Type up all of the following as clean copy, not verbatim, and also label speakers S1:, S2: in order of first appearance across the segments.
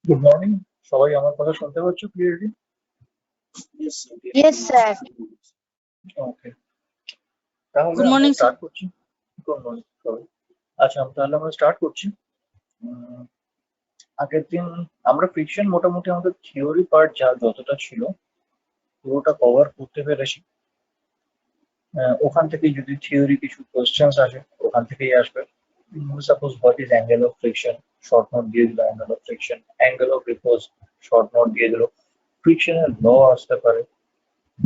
S1: Good morning. সবাই আমার কথা শুনতে পাচ্ছ ক্লিয়ারলি?
S2: Yes, sir.
S1: ওকে, তাহলে
S2: Good
S1: আমরা
S2: morning, sir.
S1: স্টার্ট করছি। গুড মর্নিং সবাই। আচ্ছা, তাহলে আমরা স্টার্ট করছি। উম, আগের দিন আমরা ফ্রিকশন মোটামুটি আমাদের থিওরি পার্ট যতটা ছিল পুরোটা কভার করতে পেরেছি। ওখান থেকে যদি থিওরি কিছু কোশ্চেন্স আসে ওখান থেকেই আসবে। Suppose what is angle of friction, short note দিয়ে দিল angle of friction, angle of repose short note দিয়ে দিল, ফ্রিকশনের ল আসতে পারে,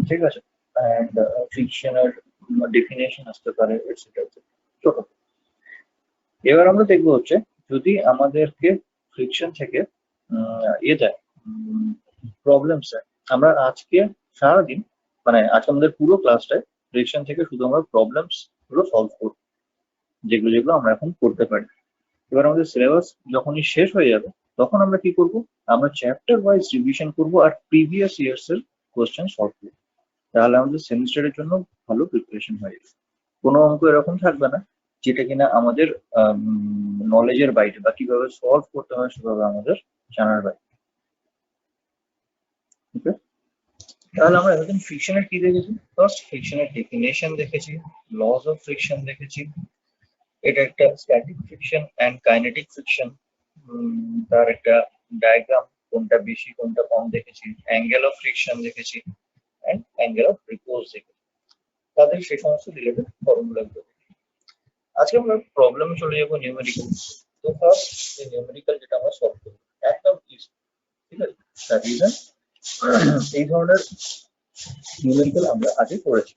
S1: ঠিক আছে, অ্যান্ড ফ্রিকশনের ডেফিনেশন আসতে পারে, এটসেট্রা। ছোট। এবার আমরা দেখবো হচ্ছে যদি আমাদেরকে ফ্রিকশন থেকে ইয়ে দেয়, প্রবলেমস দেয়, আমরা আজকে সারাদিন মানে আজকে আমাদের পুরো ক্লাসটায় ফ্রিকশন থেকে শুধু আমরা প্রবলেমস গুলো সলভ করবো, যেগুলো যেগুলো আমরা এখন করতে পারি। এবার আমাদের সিলেবাস যখনই শেষ হয়ে যাবে তখন আমরা কি করব, আমরা চ্যাপ্টার ওয়াইজ রিভিশন করব আর প্রিভিয়াস ইয়ার্স এর কোশ্চেন সলভ করবো। তাহলে আমাদের সেমিস্টারের জন্য ভালো প্রিপারেশন হয়ে যাবে। কোনো অঙ্ক এরকম থাকবে না যেটা কিনা আমাদের নলেজের বাইরে বা কিভাবে সলভ করতে হয় সেভাবে আমাদের জানার বাইরে। ওকে, তাহলে আমরা এতদিন ফ্রিকশনের কি দেখেছি? ফার্স্ট ফ্রিকশনের ডেফিনেশন দেখেছি, লস অফ ফ্রিকশন দেখেছি, এটা একটা static friction and kinetic friction, তার একটা ডায়াগ্রাম কোনটা বেশি কোনটা কম দেখেছি, অ্যাঙ্গেল অফ ফ্রিকশন দেখেছি অ্যান্ড অ্যাঙ্গেল অফ রিপোজ দেখেছি, তাদের সেই সমস্ত রিলেটেড ফর্মুলা গুলো। আজকে আমরা প্রবলেমে চলে যাবো নিউমেরিক্যাল। তো ফার্স্ট যে নিউমেরিক্যাল যেটা আমরা সলভ করবো একদম ইজি, ঠিক আছে। তার রিজন এই ধরনের নিউমেরিক্যাল আমরা আগে করেছি।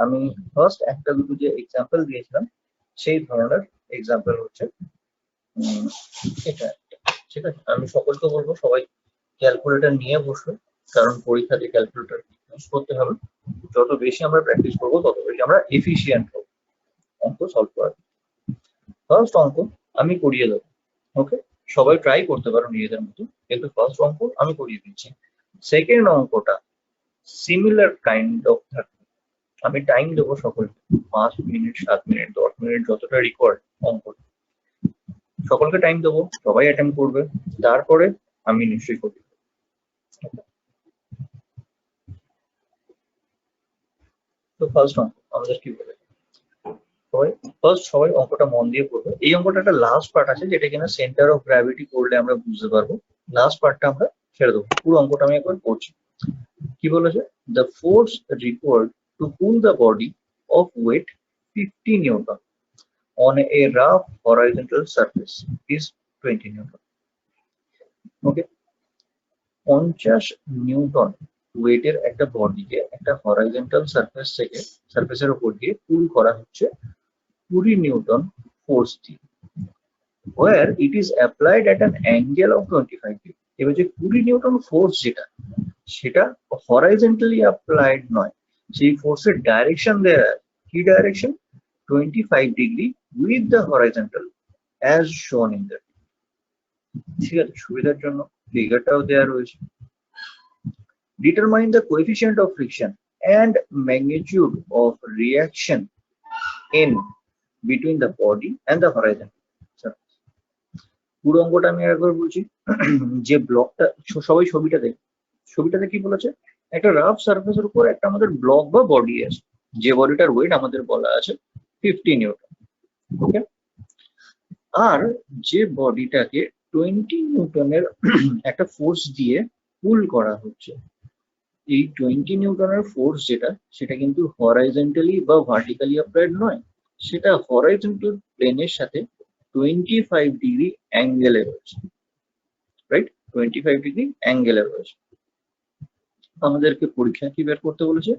S1: আমি ফার্স্ট একটা দুটো যে এক্সাম্পল দিয়েছিলাম সেই ধরনের এক্সাম্পল হচ্ছে এটা একটা, ঠিক আছে। আমি সকলকে বলবো সবাই ক্যালকুলেটর নিয়ে বসবে, কারণ পরীক্ষাতে ক্যালকুলেটর ইউজ করতে হবে। যত বেশি আমরা প্র্যাকটিস করবো তত বেশি আমরা এফিশিয়েন্ট হবো অঙ্ক সলভ করার। ফার্স্ট অঙ্ক আমি করিয়ে দেবো, ওকে। সবাই ট্রাই করতে পারো নিজেদের মতো, কিন্তু ফার্স্ট অঙ্ক আমি করিয়ে দিচ্ছি। সেকেন্ড অঙ্কটা সিমিলার কাইন্ড অফ থাকবে। আমি টাইম দেবো সকলকে, 5 মিনিট 7 মিনিট 10 মিনিট যতটা রিকোয়ার্ড অঙ্ক, সকলকে টাইম দেবো, সবাই অ্যাটেম্প করবে, তারপরে আমি নিশ্চয়ই করি। তো ফার্স্ট অঙ্ক আমাদের কি বলে, সবাই অঙ্কটা মন দিয়ে পড়বে। এই অঙ্কটা একটা লাস্ট পার্ট আছে যেটা কিনা সেন্টার অফ গ্র্যাভিটি করলে আমরা বুঝতে পারবো। লাস্ট পার্টটা আমরা ছেড়ে দেবো, পুরো অঙ্কটা আমি একবার পড়ছি। কি বলেছে? The force required to pull the body of weight 50 newton on a rough horizontal surface is 20 newton. Okay, 50 newton ওয়েটের একটা বডিকে একটা হরাইজন্টাল সারফেস থেকে সারফেসের উপর দিয়ে পুল করা হচ্ছে 20 নিউটন ফোর্স দিয়ে, where it is applied at an angle of 25 degree. এবার যে 20 নিউটন ফোর্স যেটা সেটা হরাইজন্টালি অ্যাপ্লাইড নয়, সেই ফোর্সের ডাইরেকশন দেয়া, কি direction? 25 degree with the horizontal as শোন ইন দ্য, ঠিক আছে। সুবিধার জন্য ফিগারটাও দেওয়া রয়েছে। Determine the coefficient of friction and magnitude of reaction in between the body and the horizontal. পুরো অঙ্কটা আমি একবার বলছি। যে ব্লকটা, সবাই ছবিটা দেখ, ছবিটাতে কি বলেছে? একটা রাফ সারফেসের উপর একটা আমাদের ব্লক বা বডি আছে, যে বডিটার ওয়েট আমাদের বলা আছে 50 নিউটন, ওকে। আর যে বডিটাকে 20 নিউটনের একটা ফোর্স দিয়ে পুল করা হচ্ছে, এই 20 নিউটনের ফোর্স যেটা, সেটা কিন্তু হরাইজন্টালি বা ভার্টিক্যালি অ্যাপ্লাইড নয়, সেটা হরাইজন্টাল প্লেনের সাথে 25 ডিগ্রি অ্যাঙ্গেলে রয়েছে, রাইট? 25 ডিগ্রি অ্যাঙ্গেলে রয়েছে। আমাদেরকে পরীক্ষা কি বের করতে বলেছে?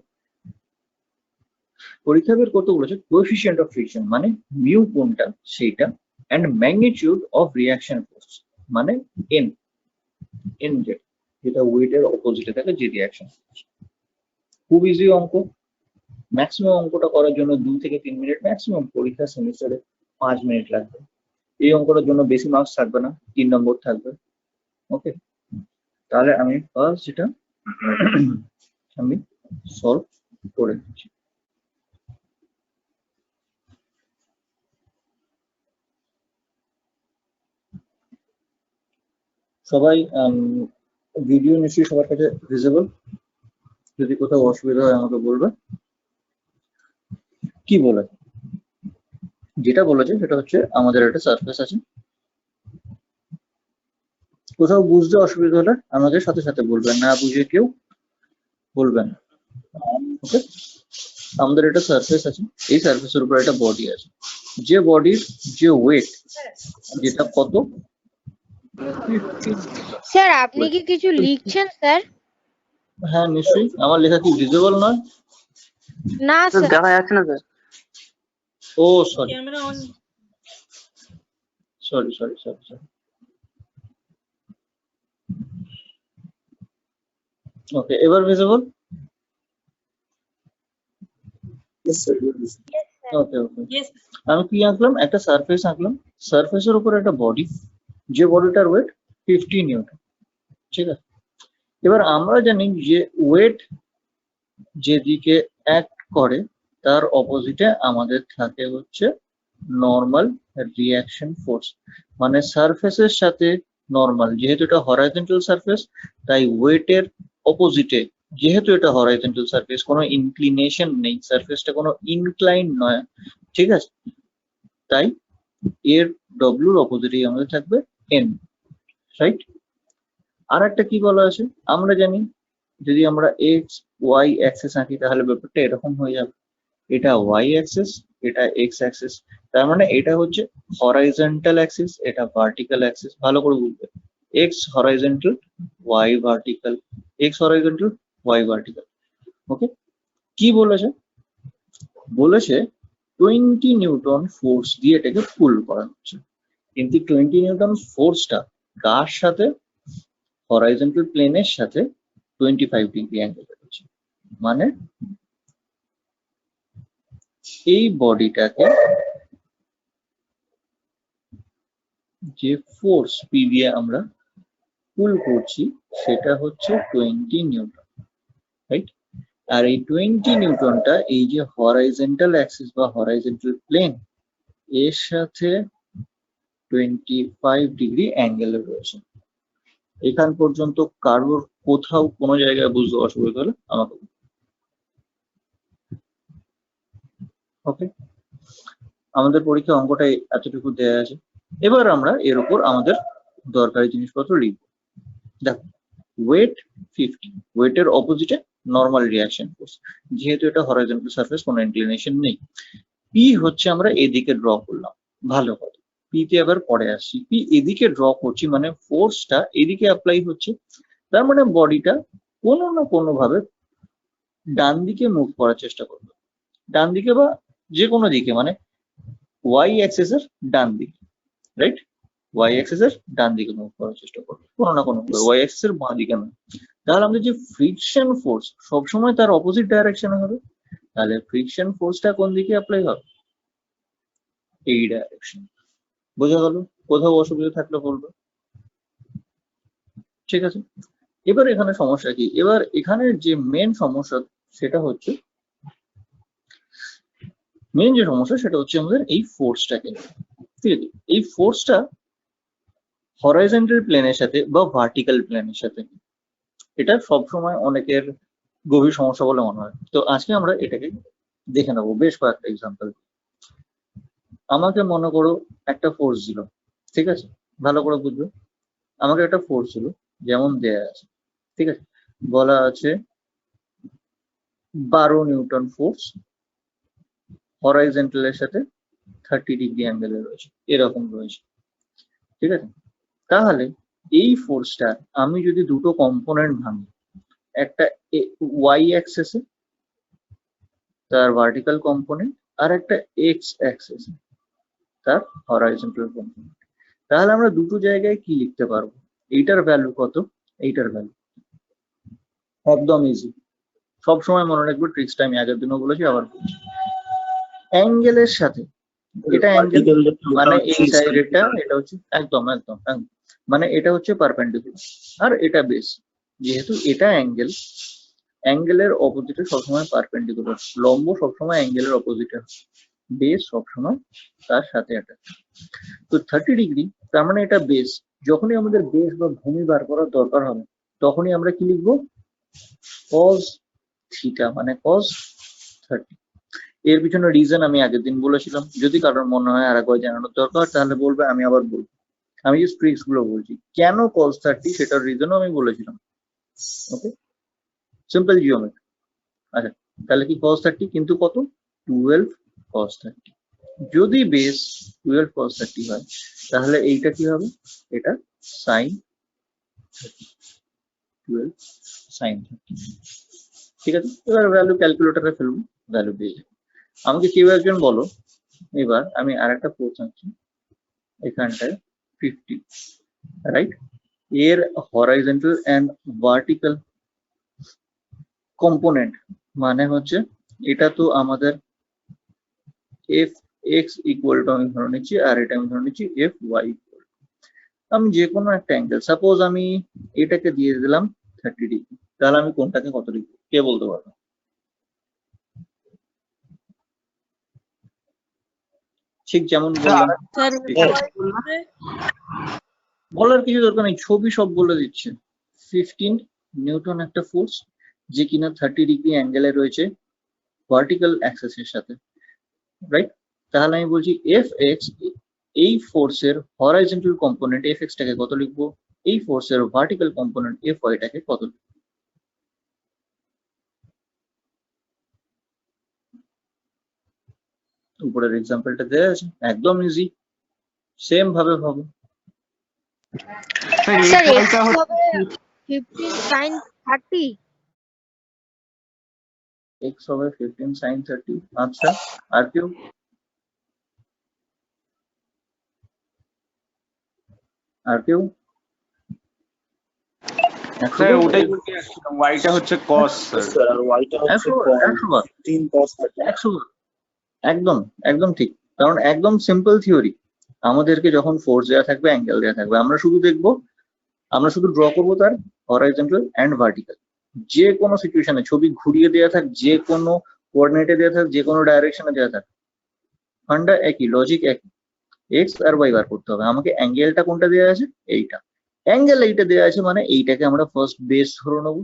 S1: পরীক্ষা বের করতে বলেছে কোএফিসিয়েন্ট অফ ফ্রিকশন মানে মিউ কোনটা সেইটা, and magnitude of reaction force মানে এন, এন যেটা ওয়েটের অপোজিটে থাকে যে রিঅ্যাকশন। খুব ইজি অঙ্ক। ম্যাক্সিমাম অঙ্কটা করার জন্য 2 থেকে 3 মিনিট, ম্যাক্সিমাম পরীক্ষা সেমিস্টারে 5 মিনিট লাগবে। এই অঙ্কটার জন্য বেশি মার্কস থাকবে না, 3 নম্বর থাকবে, ওকে। তাহলে আমি ফার্স্ট যেটা আমি সলভ করে দিচ্ছি। সবাই ভিডিও নিশ্চয়ই সবার কাছে ভিজিবল? যদি কোথাও অসুবিধা হয় আমাকে বলবে। কি বলে, যেটা বলেছে সেটা হচ্ছে আমাদের একটা সারফেস আছে, কোথাও বুঝতে অসুবিধা হলে আমাদের সাথে সাথে বলবেন, না বুঝে কেউ বলবেন। ওকে, আমাদের একটা সারফেস আছে, এই সারফেসের উপর একটা বডি আছে, যে বডির যে ওয়েট, যেটা কত,
S2: স্যার আপনি কি কিছু লিখছেন স্যার?
S1: হ্যাঁ নিশ্চয়ই। আমার লেখা কি ভিজিবল নয়?
S2: না স্যার।
S3: দেখা যাচ্ছে না sir.
S1: Oh sorry sorry sorry sorry sorry okay, এবার ভিজিবল? ওকে ওকে, আমি কি আঁকলাম, একটা সারফেস আঁকলাম, সারফেসের উপর একটা বডি, যে বডিটার ওয়েট 50 নিউটন, ঠিক আছে। এবার আমরা জানি যে ওয়েট যেদিকে অ্যাক্ট করে তার অপোজিটে আমাদের থাকে হচ্ছে নর্মাল রিয়াকশন ফোর্স, মানে সারফেসের সাথে নর্মাল, যেহেতু এটা হরাইজন্টাল সারফেস তাই ওয়েটের অপোজিটে, যেহেতু এটা হরাইজন্টাল সারফেস কোনো ইনক্লিনেশন নেই, সারফেসটা কোনো ইনক্লাইন নয়, ঠিক আছে, তাই এর ডব্লিউর অপোজিটেই আমাদের থাকবে এন, রাইট। আর একটা কি বলা আছে, আমরা জানি যদি আমরা এক্স ওয়াই অ্যাক্সিস আঁকি তাহলে ব্যাপারটা এরকম হয়ে যাবে, এটা ওয়াই অ্যাক্সিস, এটা এক্স অ্যাক্সিস, তার মানে এটা হচ্ছে হরাইজন্টাল অ্যাক্সিস, এটা ভার্টিক্যাল অ্যাক্সিস, ভালো করে বুঝবে, X horizontal, Y vertical, X horizontal, Y vertical. Okay, কি বলেছে, বলেছে 20 নিউটন ফোর্স দিয়ে এটাকে পুল করা হচ্ছে, কিন্তু 20 নিউটন ফোর্সটা কার সাথে, হরাইজন্টাল প্লেনের সাথে 25 ডিগ্রি অ্যাঙ্গেল হচ্ছে, মানে এই বডিটাকে যে ফোর্স পি দিয়ে আমরা পুল করছি সেটা হচ্ছে 20 নিউটন, রাইট। আর এই 20 নিউটনটা এই যে হরাইজন্টাল অ্যাক্সিস বা হরাইজন্টাল প্লেন এর সাথে 25 ডিগ্রি অ্যাঙ্গেলে রয়েছে। এখান পর্যন্ত কারোর কোথাও কোনো জায়গায় বুঝতে অসুবিধা হলে আমাকে, ওকে। আমাদের পরীক্ষা অঙ্কটা এতটুকু দেয়া আছে, এবার আমরা এর উপর আমাদের দরকারি জিনিসপত্র লিখব। দেখো, ওয়েট 50, ওয়েটের অপোজিটে নর্মাল রিয়াকশন ফোর্স, যেহেতু এটা হরাইজন্টাল সারফেস কোনো ইনক্লিনেশন নেই, পি হচ্ছে আমরা এদিকে ড্র করলাম, ভালো কথা, পি তে আবার পরে আসছি, পি এদিকে ড্র করছি মানে ফোর্সটা এদিকে অ্যাপ্লাই হচ্ছে, তার মানে বডিটা কোনো না কোনো ভাবে ডান দিকে মুভ করার চেষ্টা করবে, ডান দিকে বা যে কোনো দিকে, মানে ওয়াই অ্যাক্সিস এর ডান দিকে, রাইট, ওয়াই অ্যাক্সিস এর ডান দিকে মুভ করার চেষ্টা করবে কোনো না কোনো ভাবে, ওয়াই অ্যাক্সিস এর বাঁ দিকে নয়। তাহলে আমাদের যে ফ্রিকশন ফোর্স সবসময় তার অপোজিট ডাইরেকশনে হবে, তাহলে ফ্রিকশন ফোর্সটা কোন দিকে অ্যাপ্লাই হবে, এই ডাইরেকশন। বোঝা গেল? কোথাও অসুবিধা থাকলে বলবে, ঠিক আছে। এবার এখানে সমস্যা কি, এবার এখানে যে মেন সমস্যা সেটা হচ্ছে, মেন যে সমস্যা সেটা হচ্ছে আমাদের এই ফোর্সটাকে, ঠিক আছে, এই ফোর্সটা হরাইজন্টাল প্লেনের সাথে বা ভার্টিক্যাল প্লেনের সাথে, এটা সবসময় অনেকের গভীর সমস্যা বলে মনে হয়। তো আজকে আমরা এটাকে দেখে নেবো বেশ কয়েকটা এক্সাম্পল। আমাকে মনে করো একটা ফোর্স দিল, ঠিক আছে, ভালো করে বুঝবে, আমাকে একটা ফোর্স দিল যেমন দেয়া আছে, ঠিক আছে, বলা আছে 12 নিউটন ফোর্স হরাইজন্টালের সাথে 30 ডিগ্রি অ্যাঙ্গেলে রয়েছে, এরকম রয়েছে, ঠিক আছে। তাহলে এই ফোর্সটা আমি যদি দুটো কম্পোনেন্ট ভাঙি, একটা ওয়াই অ্যাক্সিসে তার ভার্টিক্যাল কম্পোনেন্ট আর একটা এক্স অ্যাক্সিসে তার হরাইজন্টাল কম্পোনেন্ট, তাহলে আমরা দুটো জায়গায় কি লিখতে পারবো, এইটার ভ্যালু কত, এইটার ভ্যালু, একদম ইজি, সবসময় মনে রাখবো ট্রিক্সটা, আমি আগের দিনও বলেছি আবার বলছি, অ্যাঙ্গেলের সাথে, এটা অ্যাঙ্গেল মানে এই সাইডেরটা, এটা হচ্ছে একদম একদম একদম, মানে এটা হচ্ছে পারপেন্ডিকুলার আর এটা বেস, যেহেতু এটা অ্যাঙ্গেল, অ্যাঙ্গেলের অপোজিটে সবসময় পারপেন্ডিকুলার, লম্ব সবসময় অ্যাঙ্গেলের অপোজিটে, বেস সবসময় তার সাথে অ্যাটাচ, তো 30 ডিগ্রি, তার মানে এটা বেস, যখনই আমাদের বেস বা ভূমি বার করার দরকার হবে তখনই আমরা কি লিখবো, cos থিটা মানে cos 30। এর পিছনে রিজন আমি আগের দিন বলেছিলাম, যদি কারোর মনে হয় আর একবার জানানোর দরকার তাহলে বলবে, আমি আবার বলবো। আমি যে ট্রিক্স গুলো বলছি কেন cos 30 সেটার রিজনও আমি বলেছিলাম। ওকে, সিম্পল জিওমেট্রি। আচ্ছা, তাহলে কি cos 30 কিন্তু কত, 12 cos 30। যদি বেস 12 cos 30 হয় তাহলে এইটা কি হবে, এটা sin 12 sin 30। ঠিক আছে, এবার ভ্যালু ক্যালকুলেটরে ফেলবো, ভ্যালু পেয়ে যাবে। আমাকে কেউ একজন বলো, এবার আমি আর একটা ফোর্স আনছি এখানটায় 50, রাইট? এর হরাইজন্টাল এন্ড ভার্টিক্যাল কম্পোনেন্ট মানে হচ্ছে, এটা তো আমাদের এফ এক্স ইকুয়াল টু আমি ধরে নিচ্ছি, আর এটা আমি ধরে নিচ্ছি এফ ওয়াই। আমি যে কোনো একটা অ্যাঙ্গেল, সাপোজ আমি এটাকে দিয়ে দিলাম 30 ডিগ্রি, তাহলে আমি কোনটাকে কত ডিগ্রি কে বলতে পারবো? ঠিক যেমন বললাম,
S2: স্যার
S1: বলার কিছু দরকার নেই, ছবি সব বলে দিচ্ছে। 15 নিউটন একটা ফোর্স, যে কিনা 30 ডিগ্রি অ্যাঙ্গেলে রয়েছে ভার্টিক্যাল অ্যাক্সেসের সাথে, রাইট? তাহলে আমি বলছি এফ এক্স, এই ফোর্সের হরাইজন্টাল কম্পোনেন্ট এফ এক্স টাকে কত লিখবো, এই ফোর্সের ভার্টিক্যাল কম্পোনেন্ট এফ ওয়াই টাকে কত লিখবো? উপরের এক্সাম্পলটা দেওয়া আছে, একদম ইজি, সেম ভাবে ভাবো।
S2: স্যার x হবে 15 sin 30।
S1: এক্স হবে 15 sin 30। আচ্ছা, আর কেউ? আর কেউ?
S3: স্যার ওটাই বলতে যাচ্ছিলাম, ওয়াইটা হচ্ছে cos স্যার।
S4: আর ওয়াইটা হচ্ছে 15 cos 30।
S1: 100 একদম একদম ঠিক, কারণ একদম সিম্পল থিওরি। আমাদেরকে যখন ফোর্স দেওয়া থাকবে, অ্যাঙ্গেল দেওয়া থাকবে, আমরা শুধু দেখবো, আমরা শুধু ড্র করবো তার হরাইজন্টাল এন্ড ভার্টিক্যাল। যে কোনো সিচুয়েশনে ছবি ঘুরিয়ে দেওয়া থাক, যে কোনো কোঅর্ডিনেটে দেওয়া থাক, যে কোনো ডাইরেকশনে দেওয়া থাক, ফান্ডা একই, লজিক একই, এক্স আর ওয়াই বার করতে হবে। আমাকে অ্যাঙ্গেলটা কোনটা দেওয়া আছে, এইটা। অ্যাঙ্গেল এইটা দেওয়া আছে মানে এইটাকে আমরা ফার্স্ট বেস ধরে নেবো,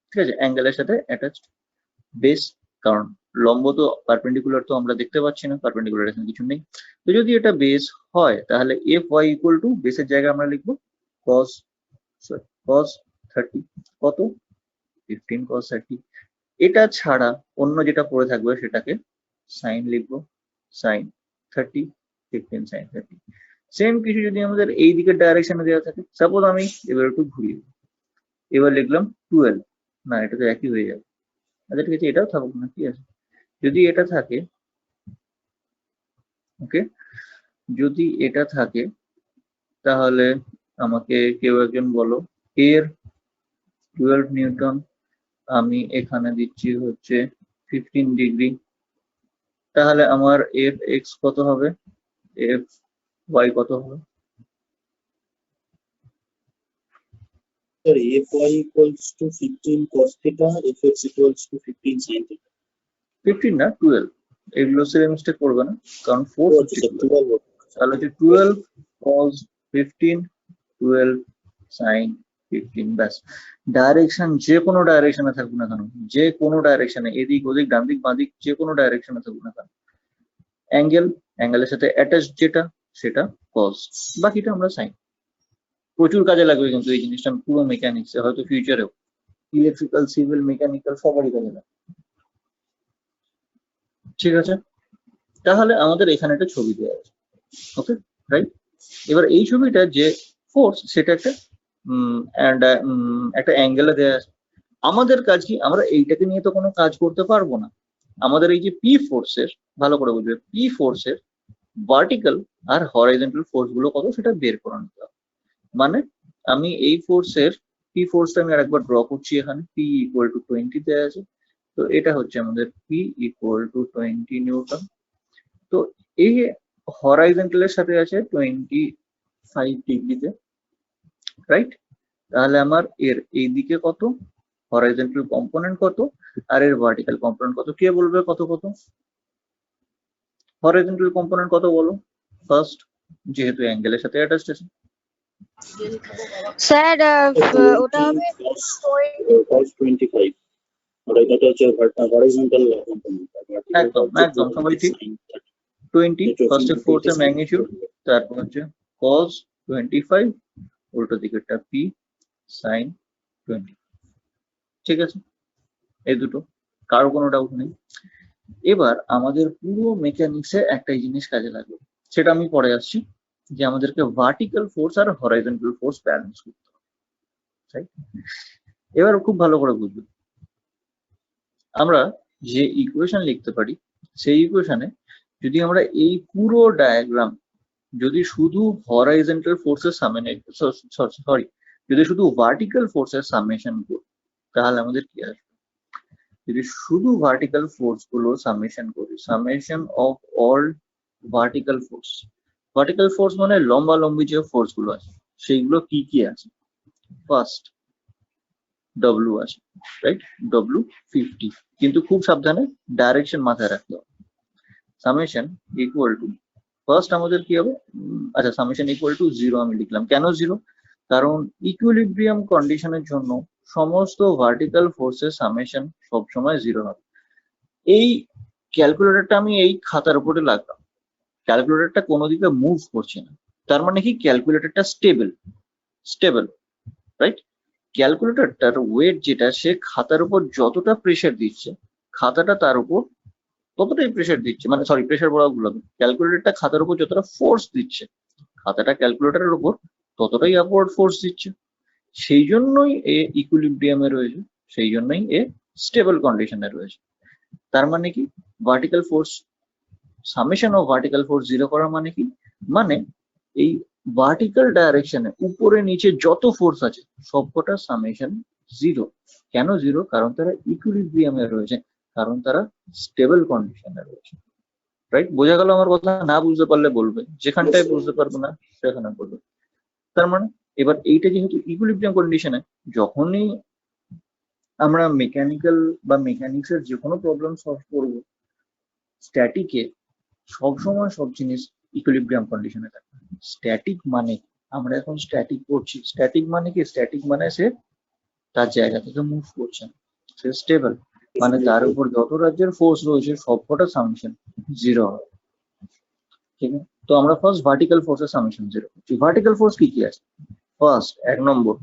S1: ঠিক আছে, অ্যাঙ্গেলের সাথে অ্যাটাচড বেস। কারণ লম্ব তো পারপেন্ডিকুলার তো আমরা দেখতে পাচ্ছি না, পারপেন্ডিকুলার এখানে কিছু নেই। তো যদি এটা বেস হয় তাহলে এফ ওয়াই ইকুয়াল টু, বেসের জায়গায় আমরা লিখবো cos cos 30, কত, 15 cos 30। এটা ছাড়া অন্য যেটা পড়ে থাকবে সেটাকে সাইন লিখবো, সাইন 30, 15 sin 30। সেম কিছু যদি আমাদের এই দিকের ডাইরেকশনে দেওয়া থাকে, সাপোজ আমি এবার একটু ঘুরিয়ে দিই, এবার লিখলাম 12, না এটা তো একই হয়ে যাবে। আচ্ছা ঠিক আছে, এটাও থাকুক না, কি আছে, যদি এটা থাকে, ওকে, যদি এটা থাকে তাহলে আমাকে কেউ একজন বলো, এর 12 নিউটন আমি এখানে দিচ্ছি হচ্ছে 15 ডিগ্রি, তাহলে আমার এফ এক্স কত হবে, এফ ওয়াই কত হবে?
S4: Sir, Fy equals to 15 cos theta, Fx equals to 15 sin theta.
S1: 15 না 12, এগুলো সে মিস্টেক করবে না, কারণ 4
S4: Oh, sir, 12
S1: তাহলে হচ্ছে 12 cos 15, 12 sin 15, ব্যাস। ডাইরেকশন যে কোনো ডাইরেকশনে থাকুক না কেন, যে কোনো ডাইরেকশনে, এদিক ওদিক ডান দিক বাঁ দিক, যে কোনো ডাইরেকশনে থাকুক না কেন, অ্যাঙ্গেল, অ্যাঙ্গেলের সাথে অ্যাটাচ যেটা সেটা cos, বাকিটা আমরা সাইন। প্রচুর কাজে লাগবে কিন্তু এই জিনিসটা, পুরো মেকানিক্সে, হয়তো ফিউচারেও ইলেকট্রিক্যাল, সিভিল, মেকানিক্যাল সবারই কাজে লাগবে। ঠিক আছে, তাহলে আমাদের এখানে একটা ছবি দেওয়া আছে, ওকে, রাইট? এবার এই ছবিটা যে ফোর্স সেটা একটা একটা অ্যাঙ্গেলে দেওয়া আছে। আমাদের কাজ কি, আমরা এইটাকে নিয়ে তো কোনো কাজ করতে পারবো না। আমাদের এই যে পি ফোর্সের, ভালো করে বুঝবে, পি ফোর্সের ভার্টিক্যাল আর হরাইজন্টাল ফোর্স গুলো কত সেটা বের করে নিতে হবে। মানে আমি এই ফোর্সের পি ফোর্সটা আমি আরেকবার ড্র করছি, এখানে পি ইকুয়াল টু 20 দেওয়া আছে, তো এটা হচ্ছে আমাদের পি ইকুয়াল টু 20 নিউটন। তো এই হরাইজন্টালের সাথে আছে 25 ডিগ্রিতে, রাইট? তাহলে আমার এর এই দিকে কত, হরাইজন্টাল কম্পোনেন্ট কত, আর এর ভার্টিক্যাল কম্পোনেন্ট কত, কে বলবে কত কত? হরাইজন্টাল কম্পোনেন্ট কত বলো ফার্স্ট, যেহেতু অ্যাঙ্গেলের সাথে অ্যাটাচড আছে,
S2: স্যার ওটা
S4: 20
S2: হবে
S4: cos 25 আর এটা হচ্ছে হরিজন্টাল কম্পোনেন্ট
S3: একদম একদম সবাই ঠিক 20 ফার্স্ট ফোর্স এর ম্যাগনিটিউড, তারপর হচ্ছে cos 25, উল্টো দিকেরটা p sin 20। ঠিক আছে, এই দুটো, কারো কোনো ডাউট নেই। এবার আমাদের পুরো মেকানিক্সে একটা জিনিস কাজে লাগবে, সেটা আমি পরে আসছি, যে আমাদেরকে ভার্টিক্যাল ফোর্স আর হরাইজন্টাল ফোর্স ব্যালেন্স করতে হবে। তাই এবার খুব ভালো করে বুঝবে, আমরা যে ইকুয়েশন লিখতে পারি সেই ইকুয়েশনে যদি আমরা এই পুরো ডায়াগ্রাম যদি শুধু হরাইজন্টাল ফোর্সের সরি যদি শুধু ভার্টিক্যাল ফোর্সের সামেশন করি, তাহলে আমাদের কি আসবে? যদি শুধু ভার্টিক্যাল ফোর্স গুলো সামেশন করি, summation of all vertical force, vertical force মানে লম্বা লম্বি যে ফোর্স গুলো আছে সেইগুলো কি কি আছে? ফার্স্ট ডব্লিউ আছে, রাইট? ডব্লিউ 50, কিন্তু খুব সাবধানে ডাইরেকশন মাথায় রাখতে হবে। সামেশন ইকুয়াল টু, ফার্স্ট আমাদের কি হবে? আচ্ছা, সামেশন ইকুয়াল টু 0 আমি লিখলাম। কেন 0? কারণ ইকুইলিব্রিয়াম কন্ডিশনের জন্য সমস্ত ভার্টিক্যাল ফোর্সের সামেশন সবসময় 0 হবে। এই ক্যালকুলেটরটা আমি এই খাতার উপরে লাগলাম, ক্যালকুলেটরটা কোনো দিকে মুভ করছে না, তার মানে কি ক্যালকুলেটরটা স্টেবল, রাইট? ক্যালকুলেটরটার ওয়েট যেটা, সে খাতার উপর যতটা প্রেসার দিচ্ছে, খাতাটা তার উপর ততটাই প্রেসার দিচ্ছে, মানে সরি প্রেসার বলা ভুল হবে, ক্যালকুলেটরটা খাতার উপর যতটা ফোর্স দিচ্ছে, খাতাটা ক্যালকুলেটরের উপর ততটাই আপওয়ার্ড ফোর্স দিচ্ছে। সেই জন্যই এ ইকুইলিব্রিয়ামে রয়েছে, সেই জন্যই এ স্টেবল কন্ডিশনে রয়েছে। তার মানে কি vertical force, summation of vertical force 0 করার মানে কি? মানে এই ভার্টিক্যাল ডাইরেকশনে উপরে নিচে যত ফোর্স আছে সবকটা সামেশন 0। কেন 0? কারণ তারা ইকুইলিব্রিয়ামে রয়েছে, কারণ তারা স্টেবল কন্ডিশনে রয়েছে, রাইট? বোঝা গেল আমার কথা? না বুঝতে পারলে বলবে, যেখানটায় বুঝতে পারবে না সেখানে বলবে। তার মানে এবার এইটা যেহেতু ইকুইলিব্রিয়াম কন্ডিশনে, যখনই আমরা মেকানিক্যাল বা মেকানিক্সের যে কোনো প্রবলেম সলভ করবো, স্ট্যাটিকে সবসময় সব জিনিস ইকুইলিব্রিয়াম কন্ডিশনে থাকে। স্ট্যাটিক মানে, আমরা এখন স্ট্যাটিক করছি, স্ট্যাটিক মানে কি? স্ট্যাটিক মানে সে তার জায়গা থেকে মুভ করছে না, সে স্টেবল, মানে তার উপর যত রাজ্যের ফোর্স রয়েছে সবকটা সামেশন 0 হয়। ঠিক আছে, তো আমরা ফার্স্ট ভার্টিক্যাল ফোর্সের সামেশন 0 করছি। ভার্টিক্যাল ফোর্স কি কি আছে? ফার্স্ট 1 নম্বর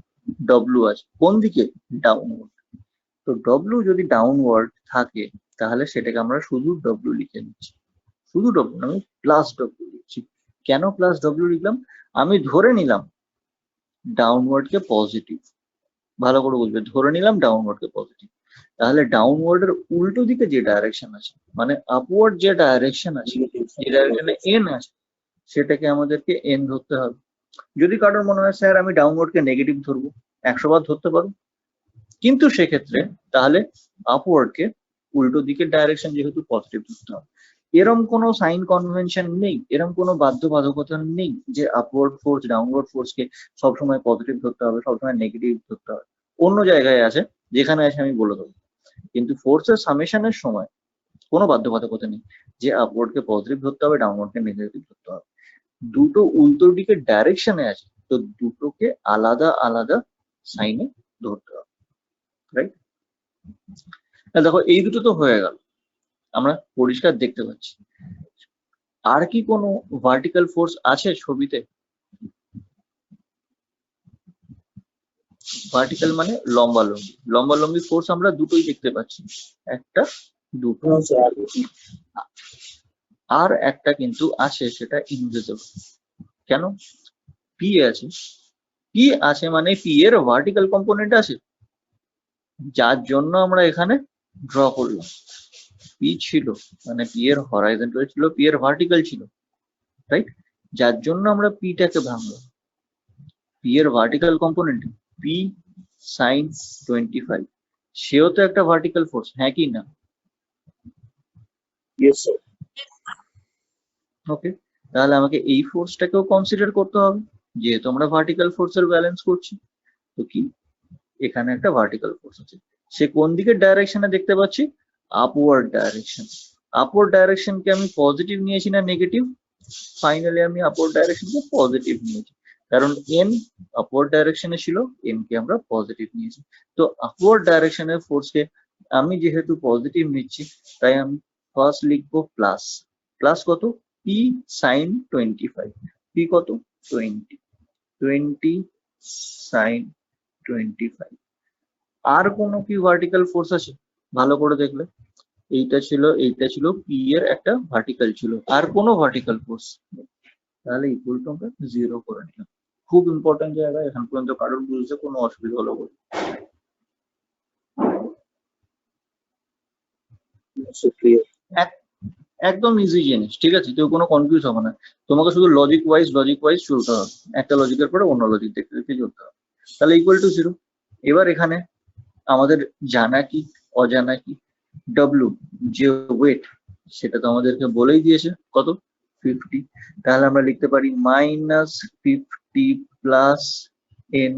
S3: ডব্লিউ আছে, কোন দিকে? ডাউনওয়ার্ড। তো ডব্লিউ যদি ডাউনওয়ার্ড থাকে তাহলে সেটাকে আমরা শুধু ডব্লিউ লিখে নিচ্ছি, শুধু ডব্লিউ, আমি প্লাস ডব্লিউ লিখছি। কেন প্লাস ডব্লিউ লিখলাম? আমি ধরে নিলাম ডাউনওয়ার্ড কে পজিটিভ, ভালো করে বুঝবে, ধরে নিলাম ডাউনওয়ার্ড কে পজিটিভ, তাহলে ডাউনওয়ার্ড এর উল্টো দিকে যে ডাইরেকশন আছে, মানে আপওয়ার্ড যে ডাইরেকশন আছে, যে ডাইরেকশনে এন আছে, সেটাকে আমাদেরকে এন ধরতে হবে। যদি কারোর মনে হয় স্যার আমি ডাউনওয়ার্ড কে নেগেটিভ ধরবো, 100 বার ধরতে পারো, কিন্তু সেক্ষেত্রে তাহলে আপওয়ার্ড কে উল্টো দিকের ডাইরেকশন যেহেতু পজিটিভ ধরতে হবে। এরম কোনো সাইন কনভেনশন নেই, এরম কোনো বাধ্যবাধকতা নেই যে আপওয়ার্ড ফোর্স ডাউনওয়ার্ড ফোর্স কে সবসময় পজিটিভ ধরতে হবে, সবসময় নেগেটিভ ধরতে হবে। অন্য জায়গায় আছে, যেখানে আছে আমি বলে দেবো, কিন্তু ফোর্সের সামেশনের সময় কোনো বাধ্যবাধকতা নেই যে আপওয়ার্ড কে পজিটিভ ধরতে হবে, ডাউনওয়ার্ড কে নেগেটিভ ধরতে হবে। দুটো উল্টো দিকের ডাইরেকশনে আছে, তো দুটোকে আলাদা আলাদা সাইনে ধরতে হবে, রাইট? দেখো এই দুটো তো হয়ে গেল, আমরা পরিষ্কার দেখতে পাচ্ছি। আর কি কোনো ভার্টিক্যাল ফোর্স আছে ছবিতে? ভার্টিক্যাল মানে লম্বালম্বি, লম্বালম্বি ফোর্স আমরা দুটোই দেখতে পাচ্ছি, একটা দুটো, আর একটা কিন্তু আছে, সেটা ইনভিজিবল। কেন? পি আছে, পি আছে মানে পি এর ভার্টিক্যাল কম্পোনেন্ট আছে, যার জন্য আমরা এখানে ড্র করলাম। পি ছিল মানে পি এর হরাইজন্টাল ছিল, পি এর ভার্টিক্যাল ছিল, রাইট? যার জন্য আমরা পিটাকে ভাঙলাম। পি এর ভার্টিক্যাল কম্পোনেন্ট পি সাইন 25, সেও তো একটা ভার্টিক্যাল ফোর্স, হ্যাঁ কি না?
S4: Yes, sir.
S3: ওকে, তাহলে আমাকে এই ফোর্সটাকেও কনসিডার করতে হবে, যেহেতু আমরা ভার্টিক্যাল ফোর্সের ব্যালেন্স করছি। তো কি, এখানে একটা ভার্টিক্যাল ফোর্স আছে, সে কোন দিকের ডাইরেকশনে দেখতে পাচ্ছি? Upward direction. আপওয়ার্ড ডাইরেকশনকে আমি পজিটিভ নিয়েছি না নেগেটিভ? ফাইনালি আমি আপওয়ার্ড ডাইরেকশনকে পজিটিভ নিয়েছি, কারণ এন আপওয়ার্ড ডাইরেকশনে ছিল, এন কে আমরা পজিটিভ নিয়েছি। তো আপওয়ার্ড ডাইরেকশনের ফোর্সকে আমি যেহেতু পজিটিভ নিচ্ছি, তাই আমি ফার্স্ট লিখবো প্লাস। প্লাস কত? P sign 25। পি কত? 20 সাইন 25। আর কোনো কি ভার্টিক্যাল ফোর্স আছে? ভালো করে দেখলে এইটা ছিল পি এর একটা ভার্টিক্যাল ছিল, আর কোনো ভার্টিক্যাল ফোর্স, তাহলে ইকুয়াল টু আমরা 0 করে নিলাম। খুব ইম্পর্টেন্ট জায়গা, এখান পর্যন্ত কারোর বুঝতে কোনো অসুবিধা হলো বলে? একদম ইজি জিনিস, ঠিক আছে? কেউ কোনো কনফিউজ হবে না, তোমাকে শুধু লজিক ওয়াইজ চলতে হবে, একটা লজিকের পরে অন্য লজিক দেখতে দেখতে চলতে হবে। তাহলে ইকুয়াল টু 0। এবার এখানে আমাদের জানা কি অজানা কি? ডব্লিউ যে ওয়েট, সেটা তো আমাদেরকে বলেই দিয়েছে, কত? 50। তাহলে আমরা লিখতে পারি -50 plus n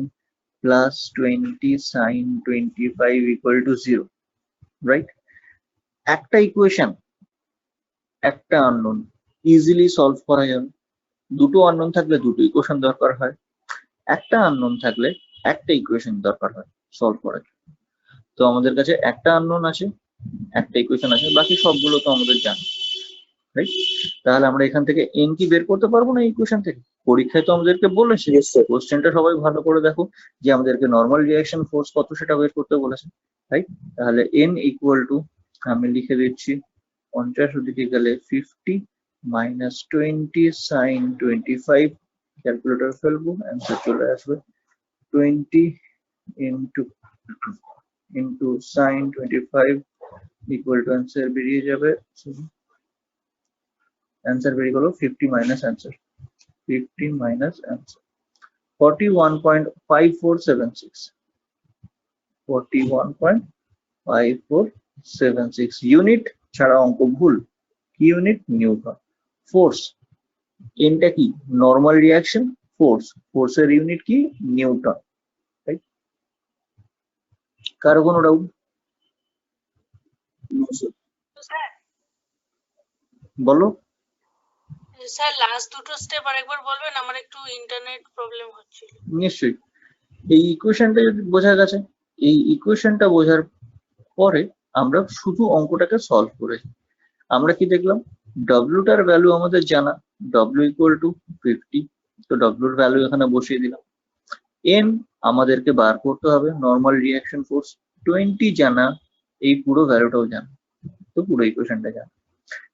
S3: plus 20 sine 25 equal to 0, right? একটা ইকুয়েশন, একটা আননোন, ইজিলি সলভ করা যাবে। দুটো আননোন থাকলে দুটো ইকুয়েশন দরকার হয়, একটা আননোন থাকলে একটা ইকুয়েশন দরকার হয় সলভ করার জন্য। তো আমাদের কাছে একটা আননোন আছে, একটা ইকুয়েশন আছে, বাকি সবগুলো তো আমাদের জানা, রাইট? তাহলে আমরা এখান থেকে এন কি বের করতে পারবো না ইকুয়েশন থেকে? পরীক্ষায় তো আমাদেরকে বলেছে, কোশ্চেনটা সবাই ভালো করে দেখো, যে আমাদেরকে নর্মাল রিঅ্যাকশন ফোর্স কত সেটা বের করতে বলেছে, রাইট? তাহলে এন ইকুয়াল টু, আমি লিখে দিচ্ছি 50 ওদিকে গেলে 50 মাইনাস 20 সাইন 25, ক্যালকুলেটর ফেলবো, অ্যান্সার চলে আসবে 20 into sign 25 equal two, answer বেরিয়ে যাবে, অ্যান্সার বেরিয়ে গেল 50 মাইনাস অ্যান্সার 41.5476, 41.5476 ইউনিট ছাড়া অঙ্ক ভুল। কি ইউনিট? নিউটন। ফোর্স, এনটা কি? নর্মাল রিঅ্যাকশন ফোর্স, ফোর্সের ইউনিট কি? Newton, right? কারো কোনো ডাউট? বলো।
S5: স্যার লাস্ট দুটো স্টেপ আরেকবার বলবেন, আমার একটু ইন্টারনেট প্রবলেম হচ্ছিল।
S3: নিশ্চয়ই। এই ইকুয়েশনটা যদি বোঝা গেছে, এই ইকুয়েশনটা বোঝার পরে আমরা শুধু অঙ্কটাকে সলভ করেছি। আমরা কি দেখলাম? ডব্লিউটার ভ্যালু আমাদের জানা, ডব্লিউ ইকুয়াল টু 50, তো ডব্লিউর ভ্যালু এখানে বসিয়ে দিলাম। এন আমাদেরকে বার করতে হবে, নর্মাল রিঅ্যাকশন ফোর্স 20 জানা, এই পুরো ভ্যালুটাও জানা, তো পুরো ইকুয়েশনটা জানা।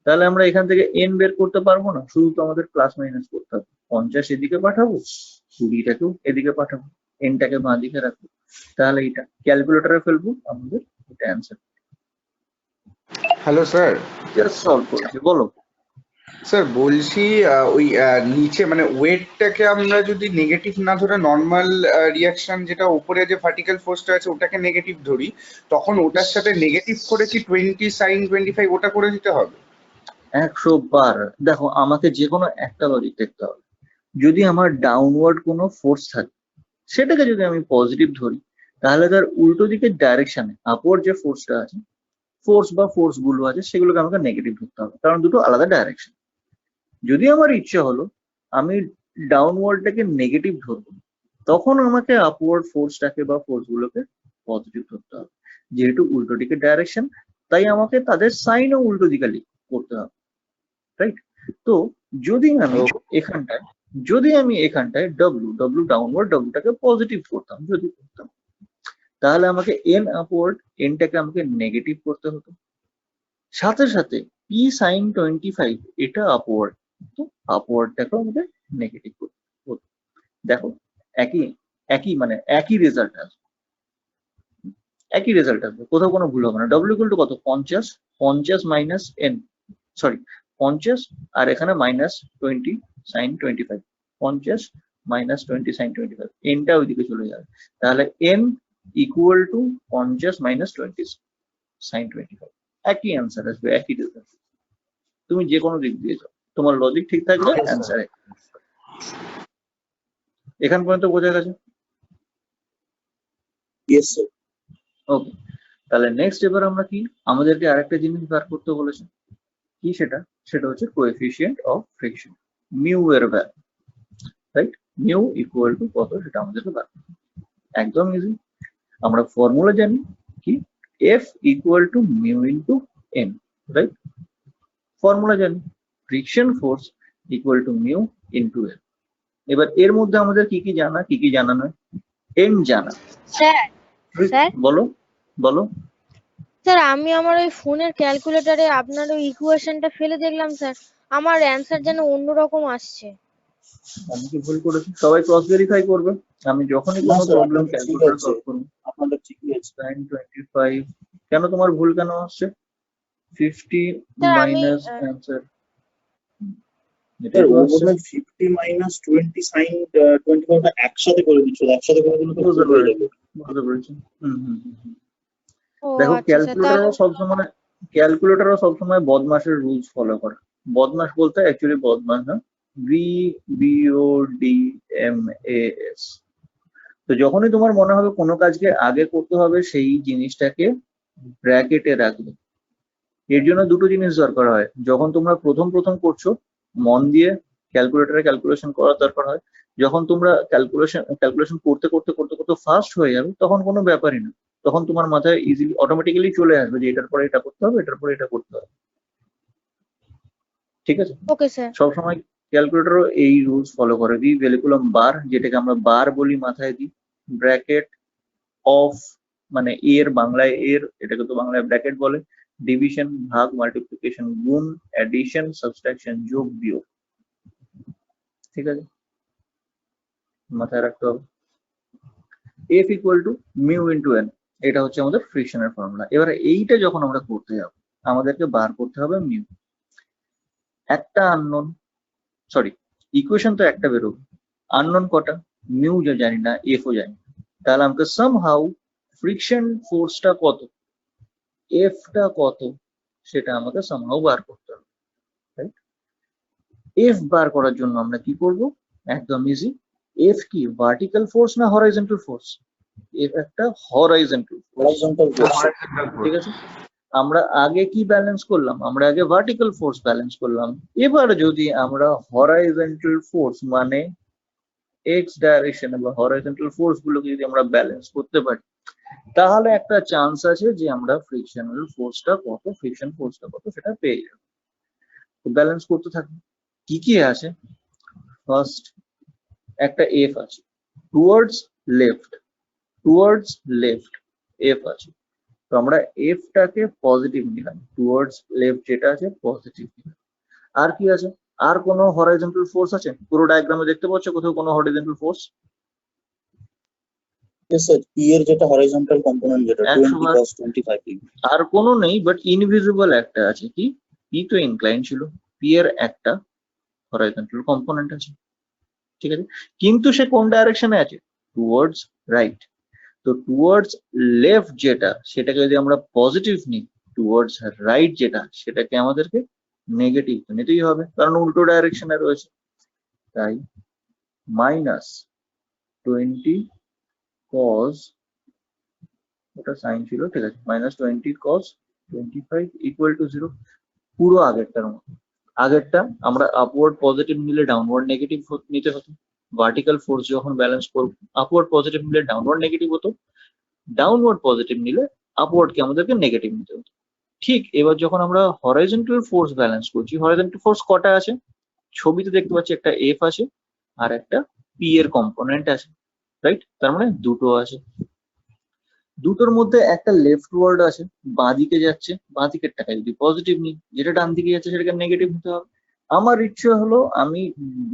S3: তাহলে আমরা এখান থেকে এন বের করতে পারবো না, শুধু তো আমাদের প্লাস মাইনাস করতে হবে। 50 এদিকে পাঠাবো, 20টাকেও এদিকে পাঠাবো, এনটাকে বাঁ দিকে রাখবো, তাহলে এটা ক্যালকুলেটরে ফেলবো, আমাদের এটা answer.
S6: Hello sir,
S3: just solve করছি, বলো।
S6: স্যার বলছি ওই নিচে মানে ওয়েটটাকে আমরা যদি নেগেটিভ না ধরে নর্মাল রিয়াকশন যেটা উপরে যে ভার্টিক্যাল ফোর্সটা আছে ওটাকে নেগেটিভ ধরি, তখন ওটার সাথে নেগেটিভ করে কি 20 সাইন 25 ওটা করে দিতে হবে?
S3: 100 বার দেখো, আমাকে যে কোনো একটা লজিক দেখতে হবে। যদি আমার ডাউনওয়ার্ড কোনো ফোর্স থাকে, সেটাকে যদি আমি পজিটিভ ধরি, তাহলে তার উল্টো দিকের ডাইরেকশনে আপওয়ার্ড যে ফোর্সটা আছে, ফোর্স বা ফোর্স গুলো আছে, সেগুলোকে আমাকে নেগেটিভ ধরতে হবে, কারণ দুটো আলাদা ডাইরেকশন। যদি আমার ইচ্ছে হলো আমি ডাউনওয়ার্ডটাকে নেগেটিভ ধরবো, তখন আমাকে আপওয়ার্ড ফোর্সটাকে বা ফোর্স গুলোকে পজিটিভ ধরতে হবে, যেহেতু উল্টো দিকের ডাইরেকশন, তাই আমাকে তাদের সাইনও উল্টো দিকে করতে হবে, রাইট? তো যদি আমি এখানটায় ডব্লিউ ডাউনওয়ার্ড ডব্লিউটাকে পজিটিভ করতাম, যদি করতাম, তাহলে আমাকে এন আপওয়ার্ড, এনটাকে আমাকে নেগেটিভ করতে হতো, সাথে সাথে পি সাইন 25 এটা আপওয়ার্ড, তো আপওয়ার্ডটাকেও আমাকে নেগেটিভ করতে হতো। দেখো একই রেজাল্ট আসবে, কোথাও কোনো ভুল হবে না। ডব্লিউ ইকুয়াল টু কত? 50 মাইনাস এন, সরি 50 আর এখানে মাইনাস 20 সাইন 25, 50 মাইনাস 20 সাইন 25, এনটা ওইদিকে চলে যাবে, তাহলে n equal to 50 minus 20 sine 25, একই অ্যান্সার আসবে, একই রেজাল্ট। তুমি যে কোনো দিক দিয়ে যাও, তোমার লজিক ঠিক থাকবে, অ্যান্সার এখান পর্যন্ত বোঝা গেছে?
S4: Yes sir.
S3: ওকে, তাহলে নেক্সট এবার আমরা কি, আমাদেরকে আরেকটা জিনিস বার করতে বলেছে, কি সেটা হচ্ছে কোএফিসিয়েন্ট অফ ফ্রিকশন, মিউ এর value, right? Mu equal to কত সেটা আমাদেরকে বার করতে হবে। একদম ইজি। আমরা ফর্মুলা জানি কি, F equal to mu into N, right? Formula জানি friction force equal to mu into N. এবার এর মধ্যে আমাদের কি কি জানা, কি কি জানা নয়? এন জানা।
S2: স্যার স্যার
S3: বলো বলো।
S2: স্যার আমি আমার ওই ফোনের ক্যালকুলেটরে আপনার ওই ইকুয়েশনটা ফেলে দেখলাম স্যার, আমার অ্যান্সার যেন অন্যরকম আসছে।
S3: আমি কি ভুল করেছি? সবাই ক্রস ভেরিফাই করবে। আমি যখনই
S4: না
S3: কোনো
S4: স্যার,
S3: প্রবলেম
S4: আপনাদের ঠিক
S3: ক্যালকুলেটর
S4: আছে,
S3: সলভ করব,
S4: আপনাদের ঠিকই আছে।
S3: sin 25, কেন তোমার ভুল কেন আসছে? 50
S2: স্যার আমি
S3: মাইনাস অ্যান্সার,
S4: স্যার
S3: এটাই তো
S4: ও
S3: আসছে।
S4: বোধহয় 50 মাইনাস 20 সাইন 25 টা একসাথে করে দিচ্ছিল, একসাথে করে দিলে তো
S3: বুঝতে
S4: ভুল হয়ে
S3: পেরেছি,
S4: যাবে।
S3: বুঝতে পেরেছি। হুম হুম হুম হুম।
S2: ও
S3: দেখো
S2: আচ্ছা স্যার, তাহলে
S3: ক্যালকুলেটরও সবসময় বদমাসের রুলস ফলো করে। বদমাস বলতে অ্যাকচুয়ালি বদমাস না, BODMAS। তো যখনই তোমার মনে হবে কোনো কাজকে আগে করতে হবে, সেই জিনিসটাকে ব্র্যাকেটে রাখবে। এর জন্য দুটো জিনিস দরকার হয়। যখন তোমরা প্রথম প্রথম করছো, মন দিয়ে ক্যালকুলেটরে ক্যালকুলেশন করার দরকার হয়। যখন তোমরা ক্যালকুলেশন করতে করতে করতে করতে ফাস্ট হয়ে যাবে, তখন কোনো ব্যাপারই না। তখন তোমার মাথায় ইজিলি অটোমেটিক্যালি চলে আসবে যে এটার পরে এটা করতে হবে, এটার পরে এটা করতে হবে। ঠিক আছে?
S2: Okay sir.
S3: সবসময় ক্যালকুলেটরও এই রুলস ফলো করে। ভি ভ্যালিকুলাম বার, যেটাকে আমরা বার বলি, মাথায় দিই। ব্র্যাকেট অফ, মানে এর বাংলায় এর, এটাকে তো বাংলায় ব্র্যাকেট বলে। ডিভিশন, ভাগ, মাল্টিপ্লিকেশন, গুণ, অ্যাডিশন, সাবট্রাকশন, যোগ বিয়োগ। ঠিক আছে, মাথায় রাখতে হবে। F equal to mu into N, এটা হচ্ছে আমাদের ফ্রিকশনের ফর্মুলা। এবারে এইটা যখন আমরা করতে যাব, আমাদেরকে বার করতে হবে মিউ। একটা আননোন, সরি, ইকুয়েশন তো একটা বেরোবে, আননোন কটা? মিউ যে জানি না, এফও জানি না। তাহলে আমাকে সামহাউ ফ্রিকশন ফোর্সটা কত, এফটা কত, সেটা আমাকে সামহাউ বার করতে হবে, রাইট? এফ বার করার জন্য আমরা কি করব? একদম ইজি। এফ কি ভার্টিক্যাল ফোর্স না হরাইজন্টাল ফোর্স? এফ একটা হরাইজন্টাল ফোর্স,
S4: হরাইজন্টাল ফোর্স।
S3: ঠিক আছে? আমরা আগে কি ব্যালেন্স করলাম? আমরা আগে ভার্টিক্যাল ফোর্স ব্যালেন্স করলাম। এবার যদি আমরা হরাইজন্টাল ফোর্স মানে এক্স ডাইরেকশনে বা হরাইজন্টাল ফোর্স গুলোকে যদি আমরা ব্যালেন্স করতে পারি, তাহলে একটা চান্স আছে যে আমরা ফ্রিকশনাল ফোর্সটা কত, ফ্রিকশন ফোর্সটা কত সেটা পেয়ে যাবো। তো ব্যালেন্স করতে থাকবে। কি কি আছে? ফার্স্ট একটা এফ আছে, towards left, towards left F আছে। তো আমরা এফটাকে পজিটিভ নিলাম, টুয়ার্ডস লেফট যেটা আছে পজিটিভ নিলাম। আর কি আছে? আর কোনো হরাইজন্টাল ফোর্স আছে? পুরো ডায়াগ্রামে দেখতে পাচ্ছ কোথাও কোনো horizontal force?
S4: Yes sir, P এর যেটা হরাইজন্টাল কম্পোনেন্ট, যেটা 20
S3: 100
S4: cos 25 ডিগ্রি।
S3: আর কোনো নেই, বাট ইনভিজিবল একটা আছে। কি? পি তো ইনক্লাইন ছিল, পি এর একটা হরাইজন্টাল কম্পোনেন্ট আছে, ঠিক আছে? কিন্তু সে কোন ডাইরেকশনে আছে? Towards right. তো টুয়ার্ডস লেফট যেটা, সেটাকে যদি আমরা পজিটিভ নিই, টুয়ার্ডস রাইট যেটা, সেটাকে আমাদেরকে নেগেটিভ নিতেই হবে, কারণ উল্টো ডাইরেকশনে রয়েছে। তাই -20 cos, ওটা সাইন ছিল, ঠিক আছে, -20 cos 25 ইকুয়াল টু 0। পুরো আগেরটার মতো। আগেরটা আমরা আপওয়ার্ড পজিটিভ নিলে ডাউনওয়ার্ড নেগেটিভ নিতে হতো। ভার্টিক্যাল ফোর্স যখন ব্যালেন্স করব, আপওয়ার্ড পজিটিভ নিলে ডাউনওয়ার্ড নেগেটিভ হতো, ডাউনওয়ার্ড পজিটিভ নিলে আপওয়ার্ডকে আমাদেরকে নেগেটিভ নিতে হতো। ঠিক এবার যখন আমরা হরাইজন্টাল ফোর্স ব্যালেন্স করছি, হরাইজন্টাল ফোর্স কটা আছে? ছবিতে দেখতে পাচ্ছি একটা এফ আছে আর একটা পি এর কম্পোনেন্ট আছে, রাইট? তার মানে দুটো আছে। দুটোর মধ্যে একটা লেফট ওয়ার্ড আছে, বাঁ দিকে যাচ্ছে, বাঁ দিকের টাকা যদি পজিটিভ নিই, যেটা ডান দিকে যাচ্ছে সেটাকে নেগেটিভ নিতে হবে। আমার ইচ্ছে হলো আমি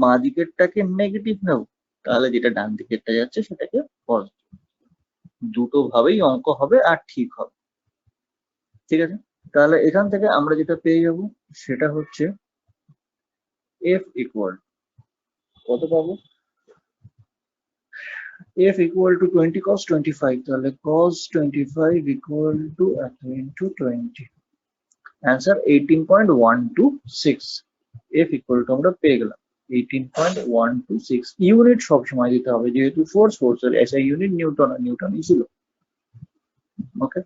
S3: বাঁ দিকেরটাকে নেগেটিভ নেব, তাহলে যেটা ডান দিকেরটা যাচ্ছে সেটাকে পজিটিভ। দুটো ভাবেই অঙ্ক হবে আর ঠিক হবে, ঠিক আছে? তাহলে এখান থেকে আমরা যেটা পেয়ে যাব সেটা হচ্ছে এফ ইকুয়াল কত পাবো? F equal to 20 cos 25, তাহলে cos 25 equal to into 20, answer 18.126। F equal to আমরা পেয়ে গেলাম 18.126। ইউনিট সবসময় দিতে হবে, যেহেতু ফোর্স ফোর্সের SI ইউনিট নিউটন, আর নিউটনই ছিল। ওকে,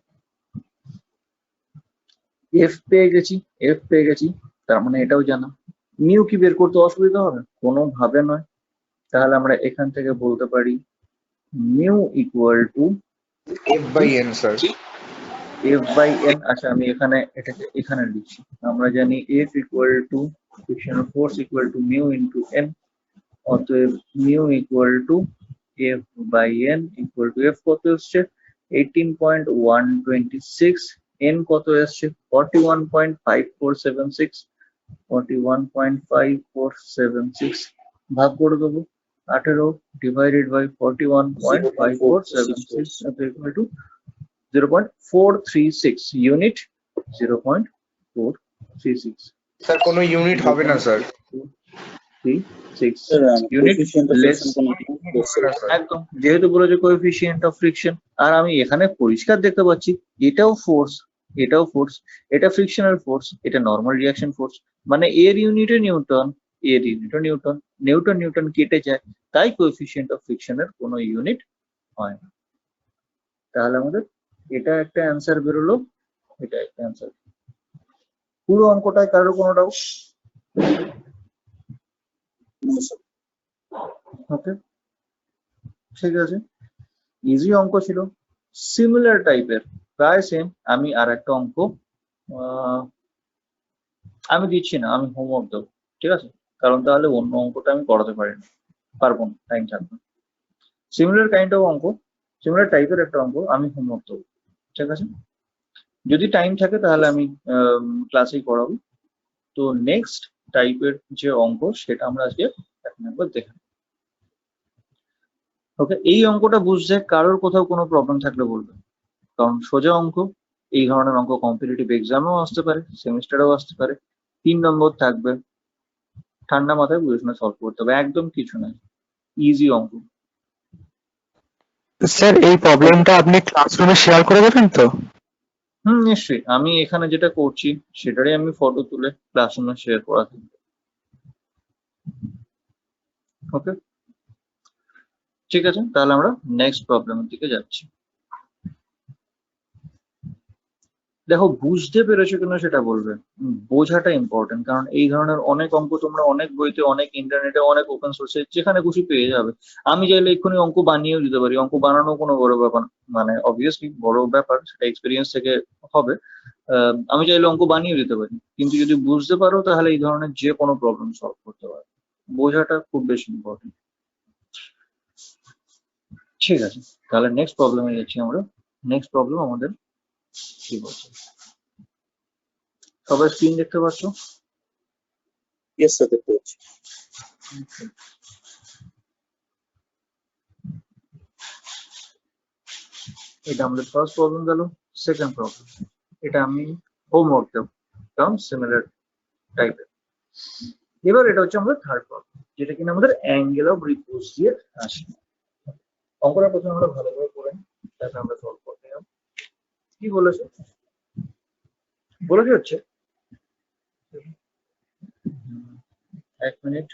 S3: F পেয়ে গেছি, তার মানে এটাও জানা। মিউ কি বের করতে অসুবিধা হবে? কোনোভাবে নয়। তাহলে আমরা এখান থেকে বলতে পারি mu equal to
S6: F by N, sir.
S3: F by N. আচ্ছা আমি এটাকে এখানে লিখছি। আমরা জানি F equal to frictional force equal to mu into N, অতএব mu equal to F by N equal to F কত এসছে 18.126, এন কত এসছে 41.5476, 41.5476 ভাগ করে দেবো 18 divided by 41.5476 equal to 0.436 unit, 0.436
S6: sir কোনো ইউনিট হবে না sir.
S3: 36
S4: Sir,
S3: unit
S4: coefficient of
S3: less.
S4: friction কোনো
S3: একদম, যেহেতু বলেছে কোএফিসিয়েন্ট অফ ফ্রিকশন, আর আমি এখানে পরিষ্কার দেখতে পাচ্ছি এটাও ফোর্স, এটাও ফোর্স, এটা ফ্রিকশনাল ফোর্স, এটা নর্মাল রিঅ্যাকশন ফোর্স, মানে এর ইউনিটে নিউটন, এর ইউনিটে নিউটন, নিউটন নিউটন কেটে যায়, তাই কোএফিসিয়েন্ট অফ ফ্রিকশনের কোনো ইউনিট হয় না। তাহলে আমাদের এটা একটা অ্যান্সার বেরোলো, এটা একটা অ্যান্সার। পুরো অঙ্কটায় কারোর কোনো ডাউট?
S4: No, sir.
S3: ওকে, ঠিক আছে, ইজি অঙ্ক ছিল, সিমিলার টাইপের, প্রায় সেম। আমি আর একটা অঙ্ক আমি দিচ্ছি না, আমি হোমওয়ার্ক দেবো, ঠিক আছে, কারণ তাহলে অন্য অঙ্কটা আমি করাতে পারবো না, টাইম থাকবে। সিমিলার কাইন্ড অফ অঙ্ক, সিমিলার টাইপের একটা অঙ্ক আমি হোমওয়ার্ক দেবো, ঠিক আছে, যদি টাইম থাকে তাহলে আমি ক্লাসেই করাবো। তো নেক্সট টাইপের যে অঙ্ক সেটা আমরা আজকে একবার দেখে নেব। ওকে, এই অঙ্কটা বুঝতে কারোর কোথাও কোনো প্রবলেম থাকলে বলবেন, কারণ সোজা অঙ্ক, এই ধরনের অঙ্ক কম্পিটিটিভ এক্সামেও আসতে পারে, সেমিস্টারেও আসতে পারে, 3 নম্বর থাকবে, ঠান্ডা মাথায় বুঝে শুনে সলভ করতে হবে, একদম কিছু নাই, ইজি অঙ্ক।
S7: স্যার এই প্রবলেমটা আপনি ক্লাসরুমে শেয়ার করে দেবেন তো?
S3: নিশ্চয়ই, আমি এখানে যেটা করছি সেটারই আমি ফটো তুলে ক্লাসরুমে শেয়ার করা থাকবে। ওকে, ঠিক আছে, তাহলে আমরা নেক্সট প্রবলেমের দিকে যাচ্ছি। দেখো বুঝতে পেরেছো কিনা সেটা বলবে, বোঝাটা ইম্পর্টেন্ট, কারণ এই ধরনের অনেক অঙ্ক তোমরা অনেক বইতে, অনেক ইন্টারনেটে, অনেক ওপেন সোর্সে যেখানে খুশি পেয়ে যাবে। আমি চাইলে এক্ষুনি অঙ্ক বানিয়েও দিতে পারি, অঙ্ক বানানো কোনো বড় ব্যাপার না, মানে অবভিয়াসলি বড় ব্যাপার সেটা এক্সপিরিয়েন্স থেকে হবে। আমি চাইলে অঙ্ক বানিয়েও দিতে পারি, কিন্তু যদি বুঝতে পারো তাহলে এই ধরনের যে কোনো প্রবলেম সলভ করতে পারো, বোঝাটা খুব বেশি ইম্পর্টেন্ট। ঠিক আছে, তাহলে নেক্সট প্রবলেমে যাচ্ছি আমরা। নেক্সট প্রবলেম আমাদের কি বলছে, সবাই স্ক্রিন দেখতে পাচ্ছ?
S4: Yes, sir, দেখতে পাচ্ছি।
S3: এটা আমাদের ফার্স্ট প্রবলেম গেল। সেকেন্ড প্রবলেম, এটা আমি হোমওয়ার্ক দেবো, কারণ সিমিলার টাইপের। এবার এটা হচ্ছে আমাদের থার্ড প্রবলেম, যেটা কিনা আমাদের অ্যাঙ্গেল অফ রিপোজ দিয়ে আসে। অঙ্কটা প্রথমে আমরা ভালোভাবে করে নিই, তারপরে আমরা সলভ করতে যাব। কি বলেছে হচ্ছে, এক মিনিট,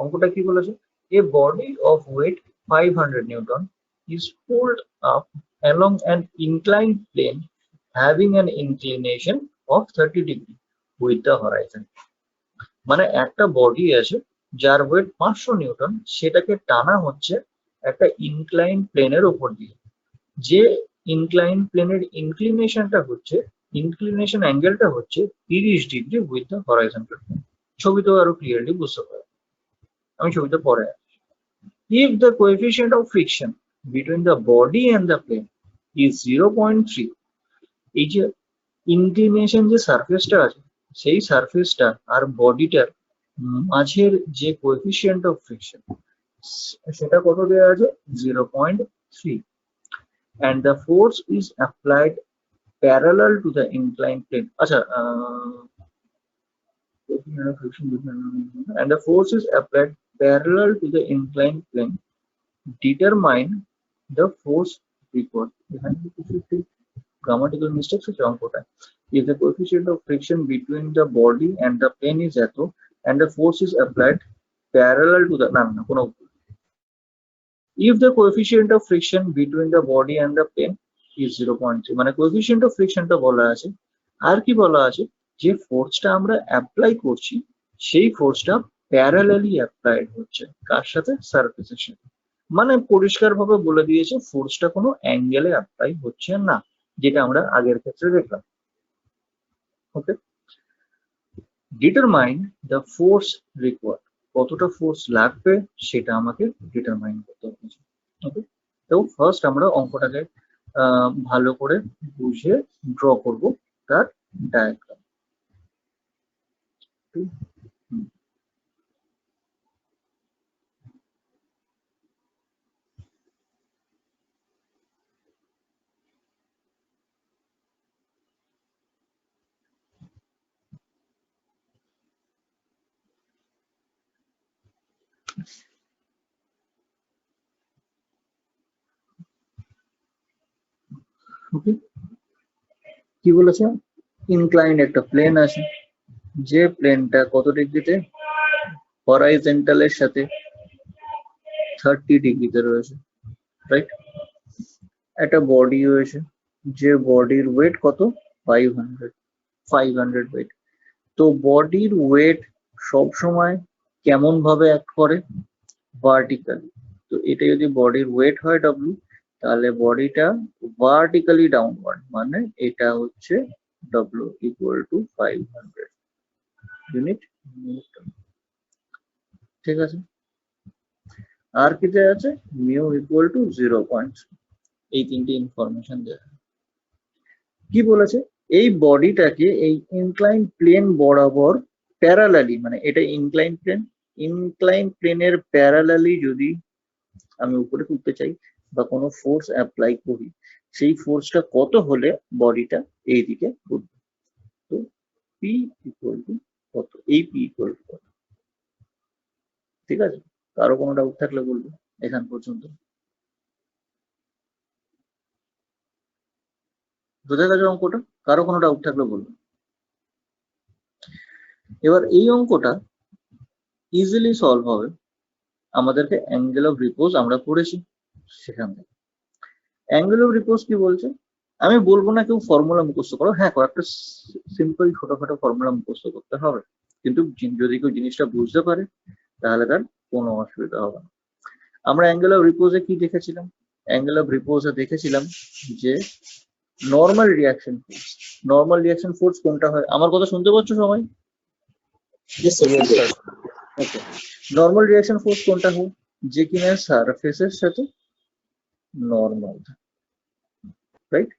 S3: অঙ্কটা কি বলেছে, a body of weight 500 newton is pulled up along an inclined plane having an inclination of 30 degree with the horizon। মানে একটা বডি আছে যার ওয়েট 500 নিউটন, সেটাকে টানা হচ্ছে একটা ইনক্লাইন প্লেনের উপর দিয়ে, যে ইনক্লাইন প্লেনের ইনক্লিনেশনটা হচ্ছে, ইনক্লিনেশন অ্যাঙ্গেলটা হচ্ছে 30 degree with the horizontal plane. ছবিতেও আরো ক্লিয়ারলি বুঝতে পারবে, আমি ছবিতে পরে আসছি। If the coefficient of friction between the body and the plane is 0.3, এই যে ইনক্লিনেশন যে সারফেসটা আছে সেই সারফেসটা আর বডিটার মাঝের যে কোএফিসিয়েন্ট অফ ফ্রিকশন সেটা কত দেওয়া আছে 0.3, and the force is applied parallel to the inclined plane। আচ্ছা, and the force is applied parallel to the inclined plane, determine the force record। এখানে কিছু grammatical mistakes আছে অঙ্কটা। If the coefficient of friction between the body and the plane is এত and the force is applied parallel to the, না কোনো if the coefficient of friction between the body and the plane is 0.3 মানে coefficient of friction টা বলা আছে, আর কি বলা আছে যে ফোর্সটা আমরা অ্যাপ্লাই করছি সেই ফোর্সটা প্যারালালি অ্যাপ্লাইড হচ্ছে কার সাথে, সারফেসের সাথে। মানে পরিষ্কার ভাবে বলে দিয়েছে ফোর্সটা কোনো অ্যাঙ্গেলে অ্যাপ্লাই হচ্ছে না, যেটা আমরা আগের ক্ষেত্রে দেখলাম। ওকে, ডিটারমাইন দ্য ফোর্স রিকোয়ার্ড, কতটা ফোর্স লাগবে সেটা আমাকে ডিটারমাইন করতে হবে। ওকে, তো ফার্স্ট আমরা অঙ্কটাকে ভালো করে বুঝে ড্র করব তার ডায়াগ্রাম। ওকে, কি বলেছে, ইনক্লাইন্ড একটা প্লেন আছে, যে প্লেনটা কত ডিগ্রিতে, হরাইজন্টালের সাথে 30 ডিগ্রিতে রয়েছে, রাইট। একটা বডি রয়েছে, যে বডির ওয়েট কত, 500 ওয়েট। তো বডির ওয়েট সব সময় কেমন ভাবে অ্যাক্ট করে, ভার্টিক্যালি। তো এটা যদি বডির ওয়েট হয় W, তাহলে বডিটা ভার্টিক্যালি ডাউনওয়ার্ড, মানে এটা হচ্ছে W equal two 500 unit Newton. ঠিক আছে, আর কি দেয়া আছে, মিউ ইকুয়াল টু 0.3। এই তিনটে ইনফরমেশন দেয়া। কি বলেছে, এই বডিটাকে এই ইনক্লাইন প্লেন বরাবর প্যারালালি, মানে এটা ইনক্লাইন প্লেন, ইনক্লাইন প্লেনের প্যারালালি যদি আমি উপরে তুলতে চাই বা কোনো ফোর্স অ্যাপ্লাই করি, সেই ফোর্সটা কত হলে বডিটা এইদিকে ঘুরবে। তো পি ইকুয়াল টু কত, এই পি ইকুয়াল টু কত। ঠিক আছে, কারো কোনো ডাউট থাকলে বলবো এখান পর্যন্ত। বোঝা গেছে অঙ্কটা? কারো কোনো ডাউট থাকলে বলবো। এবার এই অঙ্কটা ইজিলি সলভ হবে, আমাদেরকে অ্যাঙ্গেল অফ রিপোজ আমরা পড়েছি সেখান থেকে। অ্যাঙ্গেল অফ রিপোজ কি বলছে, আমি বলবো না কেউ ফর্মুলা মুখস্থ করো, হ্যাঁ কয়েকটা সিম্পল ছোটখাটো ফর্মুলা মুখস্থ করতে হবে, কিন্তু যদি কেউ জিনিসটা বুঝতে পারে তাহলে তার কোনো অসুবিধা হবে না। আমরা অ্যাঙ্গেল অফ রিপোজে কি দেখেছিলাম, অ্যাঙ্গেল অফ রিপোজে দেখেছিলাম যে normal reaction force. Normal reaction force কোনটা হয়, আমার কথা শুনতে পাচ্ছ সবাই? ওকে, নর্মাল রিয়াকশন ফোর্স কোনটা হয়, যে কিনা সারফেসের সাথে নর্মাল, রাইট,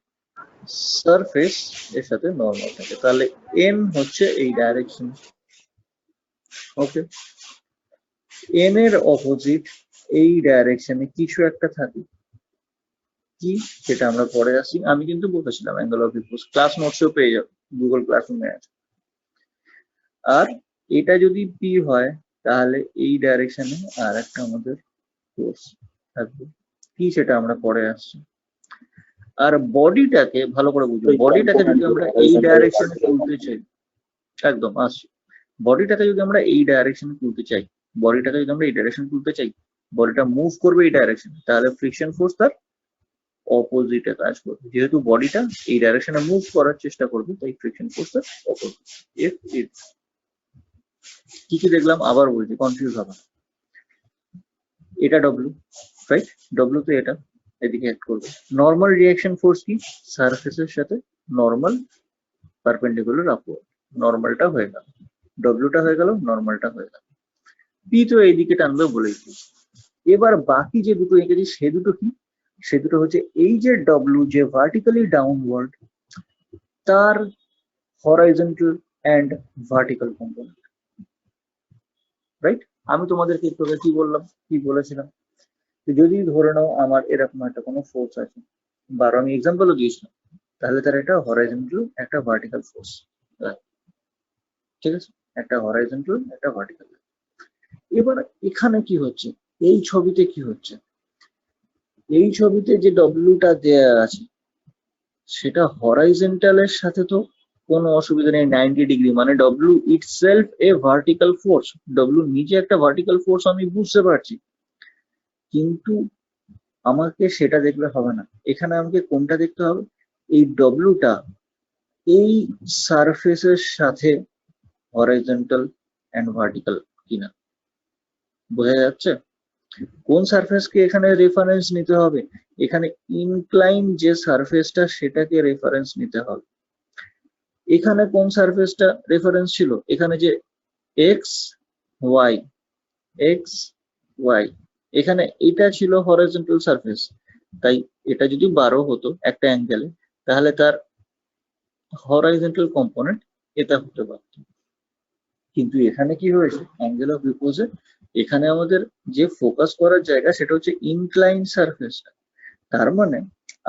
S3: সারফেস এর সাথে নর্মাল থাকে, তাহলে এন হচ্ছে এই ডাইরেকশন। ওকে, এন এর অপোজিট এই ডাইরেকশনে কিছু একটা থাকে, কি সেটা আমরা পরে আসি। আমি কিন্তু বলেছিলাম অ্যাঙ্গেল অফ রিপোজ, ক্লাস নোটসেও পেয়ে যাবে, গুগল ক্লাসরুমে আছে। আর এটা যদি পি হয় তাহলে এই ডাইরেকশনে আর একটা আমাদের ফোর্স থাকবে, কি সেটা আমরা পরে আসছি। আর বডিটাকে ভালো করে বুঝবো, বডিটাকে যদি আমরা এই ডাইরেকশনে তুলতে চাই, একদম আসছি, বডিটাকে যদি আমরা এই ডাইরেকশনে তুলতে চাই, বডিটাকে যদি আমরা এই ডাইরেকশনে তুলতে চাই, বডিটা মুভ করবে এই ডাইরেকশনে, তাহলে ফ্রিকশন ফোর্স তার অপোজিটে কাজ করবে। যেহেতু বডিটা এই ডাইরেকশনে মুভ করার চেষ্টা করবে, তাই ফ্রিকশন ফোর্স তার অপোজিট। ইফ ইট কি কি দেখলাম আবার বলছি, কনফিউজ হবে। এটা ডব্লিউ, রাইট, ডব্লিউ তে এটা এদিকে অ্যাক্ট করবে। নর্মাল রিয়াকশন ফোর্স কি, সারফেসের সাথে নর্মাল পারপেন্ডিকুলার আপওয়ার্ড, নর্মালটা হয়ে গেল, ডব্লিউটা হয়ে গেল, নর্মালটা হয়ে গেল। পি তো এইদিকে টানবে বলেছি। এবার বাকি যে দুটো এঁকেছি সে দুটো কি, সে দুটো হচ্ছে এই যে ডব্লিউ যে ভার্টিক্যালি ডাউনওয়ার্ড, তার horizontal and vertical component, right. আমি তোমাদেরকে একটু আগে কি বললাম, কি বলেছিলাম, যদি ধরে নাও আমার এরকম একটা কোনো ফোর্স আছে, বা আমি এক্সাম্পলও দিয়েছিলাম, তাহলে তার একটা হরাইজন্টাল একটা ভার্টিক্যাল ফোর্স, ঠিক আছে, একটা হরাইজন্টাল একটা ভার্টিক্যাল। এবার এখানে কি হচ্ছে, এই ছবিতে কি হচ্ছে, এই ছবিতে যে ডব্লিউটা দেয়া আছে সেটা হরাইজন্টালের সাথে তো কোনো অসুবিধা নেই, 90 ডিগ্রি, মানে ডব্লিউ ইটসেলফ এ ভার্টিক্যাল ফোর্স, ডব্লিউ নিজে একটা ভার্টিক্যাল ফোর্স আমি বুঝতে পারছি, কিন্তু আমাকে সেটা দেখলে হবে না, এখানে আমাকে কোনটা দেখতে হবে, এই ডব্লিউটা এই সারফেসের সাথে হরাইজন্টাল এন্ড ভার্টিক্যাল কিনা। বোঝা যাচ্ছে? কোন সারফেসকে এখানে রেফারেন্স নিতে হবে, এখানে ইনক্লাইন যে সারফেসটা সেটাকে রেফারেন্স নিতে হবে। এখানে কোন সারফেসটা রেফারেন্স ছিল, এখানে যে এক্স ওয়াই, এখানে এটা ছিল হরাইজন্টাল সারফেস, তাই এটা যদি 12 হতো একটা অ্যাঙ্গেলে, তাহলে তার হরাইজন্টাল কম্পোনেন্ট এটা হতে পারত। কিন্তু এখানে কি হয়েছে, অ্যাঙ্গেল অফ রিপোজে এখানে আমাদের যে ফোকাস করার জায়গা সেটা হচ্ছে ইনক্লাইন সারফেসটা। তার মানে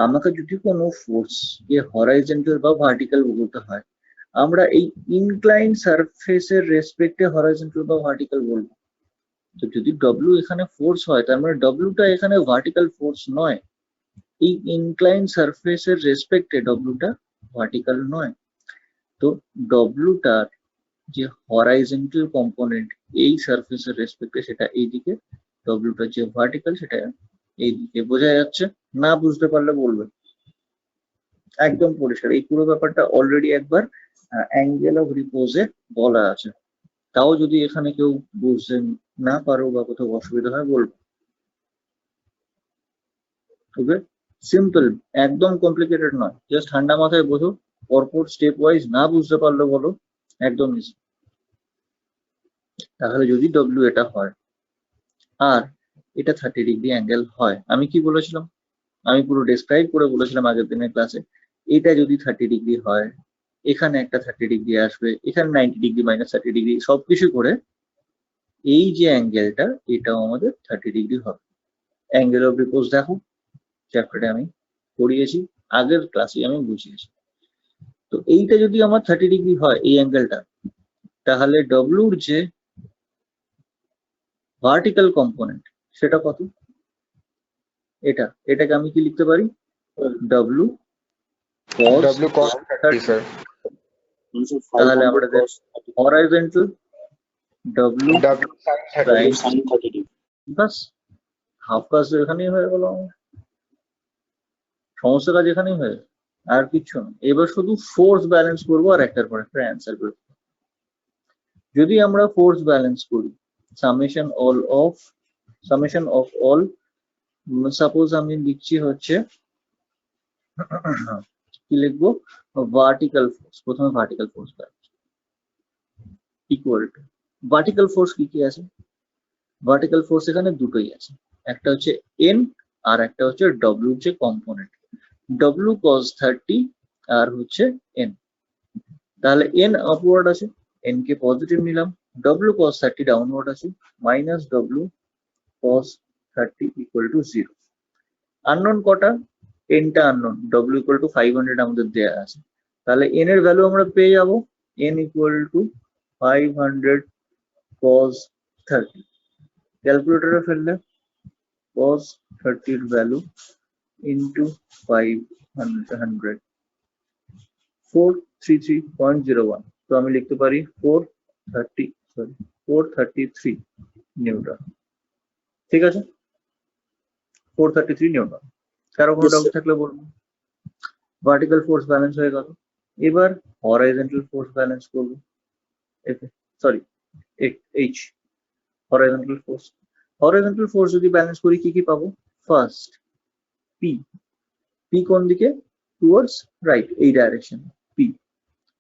S3: আমাকে যদি কোনো ফোর্স কে হরাইজন্টাল বা ভার্টিক্যাল বলতে হয়, আমরা এই ইনক্লাইন সারফেসের রেসপেক্টে হরাইজন্টাল বা ভার্টিক্যাল বলবো। তো যদি ডব্লিউ এখানে ফোর্স হয়, তার মানে ডব্লিউটা এখানে ভার্টিক্যাল ফোর্স নয়, এই ইনক্লাইন সারফেসের রেসপেক্টে ডব্লিউটা ভার্টিক্যাল নয়। তো ডব্লিউটার যে হরাইজন্টাল কম্পোনেন্ট এই সারফেসের রেসপেক্টে সেটা এইদিকে, ডব্লিউটার যে ভার্টিক্যাল সেটা এইদিকে। বোঝা যাচ্ছে? না বুঝতে পারলে বলবেন। একদম পরিষ্কার, এই পুরো ব্যাপারটা অলরেডি একবার অ্যাঙ্গেল অফ রিপোজে বলা আছে। তাও যদি এখানে কেউ বুঝতে না পারো বা কোথাও অসুবিধা হয় বলবো। ওকে, সিম্পল, একদম কমপ্লিকেটেড নয়, জাস্ট ঠান্ডা মাথায় বোঝো, পরপর স্টেপ ওয়াইজ। না বুঝতে পারলে বলো, একদম ইজি। তাহলে যদি ডব্লিউ এটা হয় আর এটা 30 ডিগ্রি অ্যাঙ্গেল হয়, আমি কি বলেছিলাম, আমি পুরো ডেসক্রাইব করে বলেছিলাম আগের দিনের ক্লাসে, এটা যদি 30 ডিগ্রি হয়, এখানে একটা 30 ডিগ্রি আসবে, এখানে 90 ডিগ্রি মাইনাস 30 ডিগ্রি সবকিছু করে এই যে অ্যাঙ্গেলটা এটাও আমাদের 30 ডিগ্রি হবে। অ্যাঙ্গেল অফ রিপোজ দেখো, চ্যাপ্টারে আমি পড়িয়েছি, আগের ক্লাসে আমি বুঝিয়েছি। তো এইটা যদি আমার 30 ডিগ্রি হয় এই অ্যাঙ্গেলটা, তাহলে ডব্লিউর যে ভার্টিক্যাল কম্পোনেন্ট সেটা কত, এটাকে আমি কি লিখতে পারি, ডব্লিউ
S6: cos 30 স্যার।
S3: তাহলে আমাদের হরাইজন্টাল ডব্লিউ
S4: sin 30 degree.
S3: বাস, হাফ কাজ এখানেই হয়ে গেল আমার, সমস্ত কাজ এখানেই হয়ে গেল, আর কিছু না। এবার শুধু ফোর্স ব্যালেন্স করবো আর একটার পর একটা অ্যান্সার করবো। যদি আমরা ফোর্স ব্যালেন্স করি, সামেশন অফ অল, সাপোজ আমি লিখছি হচ্ছে কি লিখবো, ভার্টিক্যাল ফোর্স, প্রথমে vertical force balance equal to, vertical force কি কি আছে, ভার্টিক্যাল ফোর্স এখানে দুটোই আছে, একটা হচ্ছে এন আর একটা হচ্ছে ডব্লিউ যে কম্পোনেন্ট, ডব্লিউ cos 30 আর হচ্ছে এন। তাহলে এন আপওয়ার্ড আছে, এন কে পজিটিভ নিলাম, ডব্লিউ cos 30 ডাউনওয়ার্ড আছে, minus W cos 30 equal to 0। Unknown কটা, এনটা আননোন, ডব্লিউ ইকুয়াল টু 500 আমাদের দেয়া আছে, তাহলে এন এর ভ্যালু আমরা পেয়ে যাবো, এন ইকুয়াল টু 500 cos 30। ক্যালকুলেটরে ফেললে cos 30 এর ভ্যালু ইন্টু 500, 433.01। তো আমি লিখতে পারি 433 নিউটন। ঠিক আছে, 433 নিউটন। কারো কোনো ডাউট থাকলে বলবো। ভার্টিক্যাল ফোর্স ব্যালেন্স হয়ে গেল, এবার হরাইজন্টাল ফোর্স ব্যালেন্স করবো, সরি এইচ, হরাইজন্টাল ফোর্স যদি ব্যালেন্স করি কি কি পাবো, ফার্স্ট পি, পি কোন দিকে, টুয়ার্ডস রাইট, এই ডাইরেকশন পি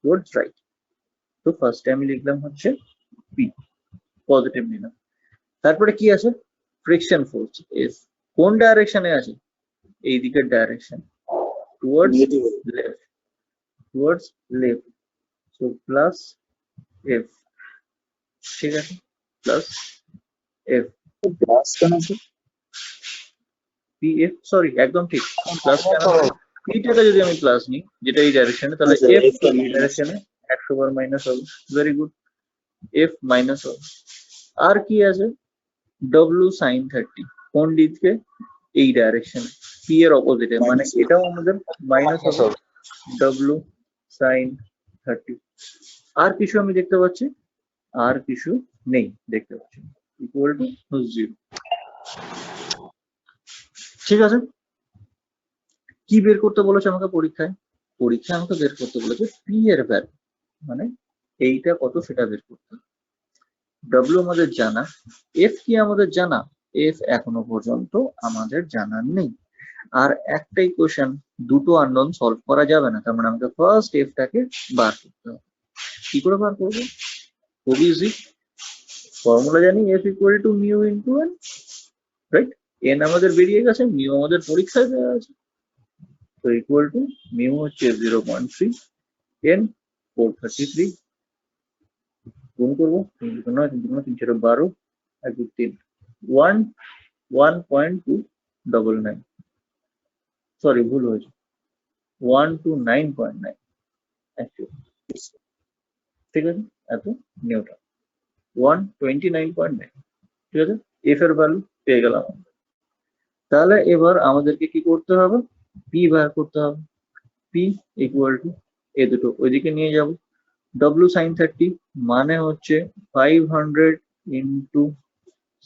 S3: টুয়ার্ডস রাইট। তো ফার্স্টে আমি লিখলাম হচ্ছে পি, পজিটিভ নিলাম। তারপরে কি আছে, ফ্রিকশন ফোর্স এফ, কোন ডাইরেকশনে আছে, এই দিকের direction, towards left, so plus F. ঠিক আছে, প্লাস এফ,
S4: Plus কেন আছে?
S3: পি এফ, সরি একদম ঠিক, প্লাস কেন, পিটাকে যদি আমি প্লাস নিই যেটা এই ডাইরেকশনে, তাহলে
S4: আচ্ছা,
S3: এফ
S4: F টা
S3: এই
S4: minus।
S3: ডাইরেকশনে 100 বার মাইনাস হবে, ভেরি গুড, এফ মাইনাস হবে। আর কি আছে, ডব্লিউ সাইন 30, কোন দিকে, এই ডাইরেকশনে, পি এর অপোজিটে, মানে
S4: Minus।
S3: এটাও আমাদের মাইনাস হবে, ডব্লিউ সাইন 30। আর কিছু আমি দেখতে পাচ্ছি, আর কিছু নেই দেখতে পাচ্ছি, ইকুয়াল টু 0। ঠিক আছে, কি বের করতে বলেছে আমাকে পরীক্ষায়? পরীক্ষায় আমাকে বের করতে বলেছে পি এর ভ্যালু, মানে এইটা কত সেটা বের করতে হবে। ডব্লিউ আমাদের জানা, এফ কি আমাদের জানা? এফ এখনো পর্যন্ত আমাদের জানা নেই। আর একটা ইকুয়েশন দুটো আননোন সলভ করা যাবে না, তার মানে আমাকে ফার্স্ট এফটাকে বার করতে হবে। কি করে বার করবো? খুব ইজি, ফর্মুলা জানি, F equal to mu into N, right? N আমাদের বেরিয়ে গেছে, মিউ আমাদের পরীক্ষায় দেওয়া আছে, তো ইকুয়াল টু মিউ হচ্ছে 0.3, এন 433, গুণ করবো 3 3 3 12, 1 2 3, 1.299, সরি ভুল হয়েছে, 129.9 অ্যাকচুয়ালি, ঠিক আছে, এত নিউটন, 129.9, ঠিক আছে, এফ এর ভ্যালু পেয়ে গেলাম আমরা। তাহলে এবার আমাদেরকে কি করতে হবে? পি বার করতে হবে। পি ইকুয়াল টু, এ দুটো ওইদিকে নিয়ে যাব, ডব্লিউ সাইন 30 মানে হচ্ছে 500 into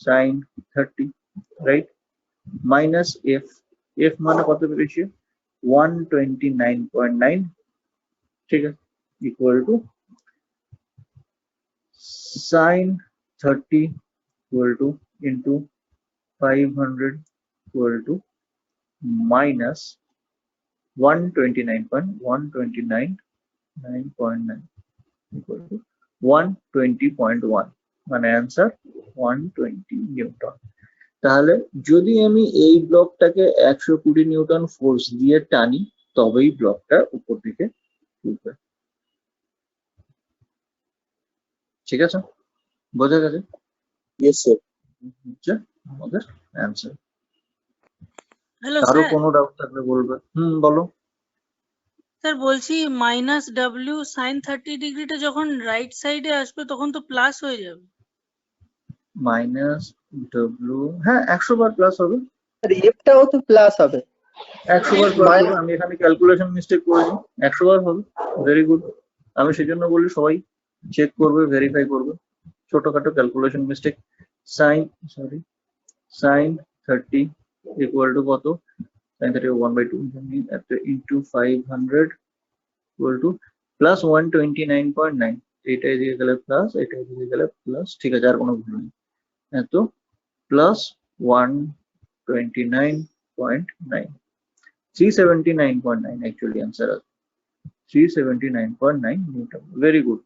S3: sine 30, right, minus f, f মানে কত বেরিয়েছে? 129.9, ঠিক আছে, equal to sine 30 equal to into 500 equal to minus 129.9 equal to 120.1, মানে অ্যান্সার 120 নিউটন। তাহলে যদি আমি এই ব্লকটাকে 120 নিউটন ফোর্স দিয়ে টানি, তবেই ব্লকটা উপর দিকে উঠবে। ঠিক আছে, বোঝা গেছে?
S4: Yes sir.
S3: হচ্ছে আমাদের অ্যান্সার।
S5: হ্যালো
S3: কারো
S5: স্যার,
S3: কোনো ডাউট থাকলে বলবে। বলো।
S5: স্যার বলছি মাইনাস ডাব্লিউ সাইন 30 ডিগ্রিটা যখন রাইট সাইডে আসবে তখন তো প্লাস হয়ে যাবে।
S3: মাইনাস ডব্লিউ, হ্যাঁ 100 বার প্লাস হবে,
S8: আর এফটাও তো প্লাস হবে।
S3: 100 বার প্লাস হবে। আমি এখানে ক্যালকুলেশন মিস্টেক করেছি, 100 বার হবে। ভেরি গুড, আমি সেজন্য বলি সবাই চেক করবে, ভেরিফাই করবে। ছোটখাটো calculation mistake. Sine 30 equal to কত? Sine 30 1/2 into 500 equal to plus 129.9, এটা এদিকে গেলে প্লাস, এটা এদিকে গেলে প্লাস, ঠিক আছে, আর কোনো ভুল নেই। এত প্লাস 129.9, 379.9 অ্যাকচুয়ালি অ্যান্সার আছে, 379.9 নিউটন। ভেরি গুড,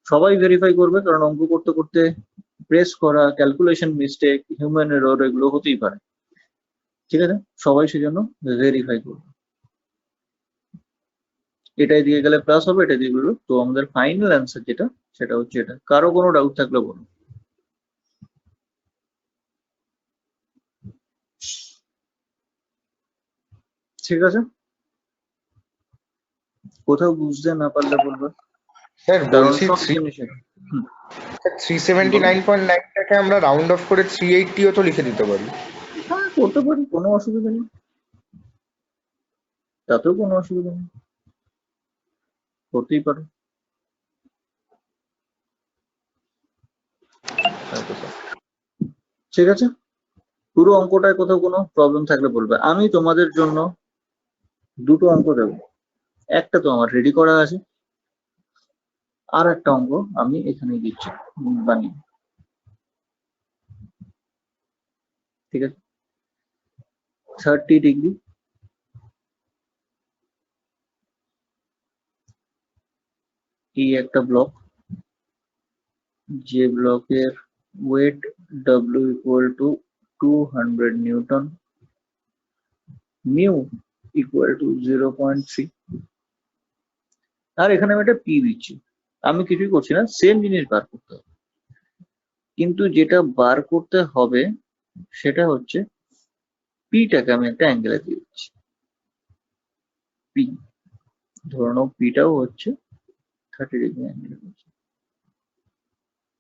S3: সবাই ভেরিফাই করবে, কারণ অঙ্ক করতে করতে প্রেস করা, ক্যালকুলেশন মিস্টেক, হিউম্যান এরর এগুলো হতেই পারে। ঠিক আছে, সবাই সেজন্য ভেরিফাই করবে। এটাই দিয়ে গেলে প্লাস হবে, এটা দিয়ে গেলে, তো আমাদের ফাইনাল অ্যান্সার যেটা সেটা হচ্ছে এটা। কারো কোনো ডাউট থাকলে বলুন। ঠিক আছে, কোথাও বুঝতে না পারলে বলবে।
S6: স্যার
S3: কারণ
S6: বলছি
S3: সব জিনিসের
S6: 379.9টাকে আমরা রাউন্ড অফ করে 380ও তো লিখে দিতে পারি।
S3: হ্যাঁ করতে পারি, কোনো অসুবিধা নেই, তাতেও কোনো অসুবিধা নেই, করতেই পারো। ঠিক আছে, পুরো অঙ্কটায় কোথাও কোনো প্রবলেম থাকলে বলবে। আমি তোমাদের জন্য দুটো অঙ্ক দেবো, একটা তো আমার রেডি করা আছে, আর একটা অঙ্ক আমি এখানে দিচ্ছি বানিয়ে। ঠিক আছে, 30 ডিগ্রি, এই একটা ব্লক, যে ব্লকের ওয়েট W ইকুয়াল টু 200 নিউটন, মিউ ইকুয়াল টু 0.3, আর এখানে আমি একটা পি দিচ্ছি। আমি কিছুই করছি না, সেম জিনিস বার করতে হবে, কিন্তু যেটা বার করতে হবে সেটা হচ্ছে পিটাকে আমি একটা অ্যাঙ্গেলে দিয়ে দিচ্ছি। পি ধরে নাও, পিটাও হচ্ছে 30 ডিগ্রি অ্যাঙ্গেলে হচ্ছে,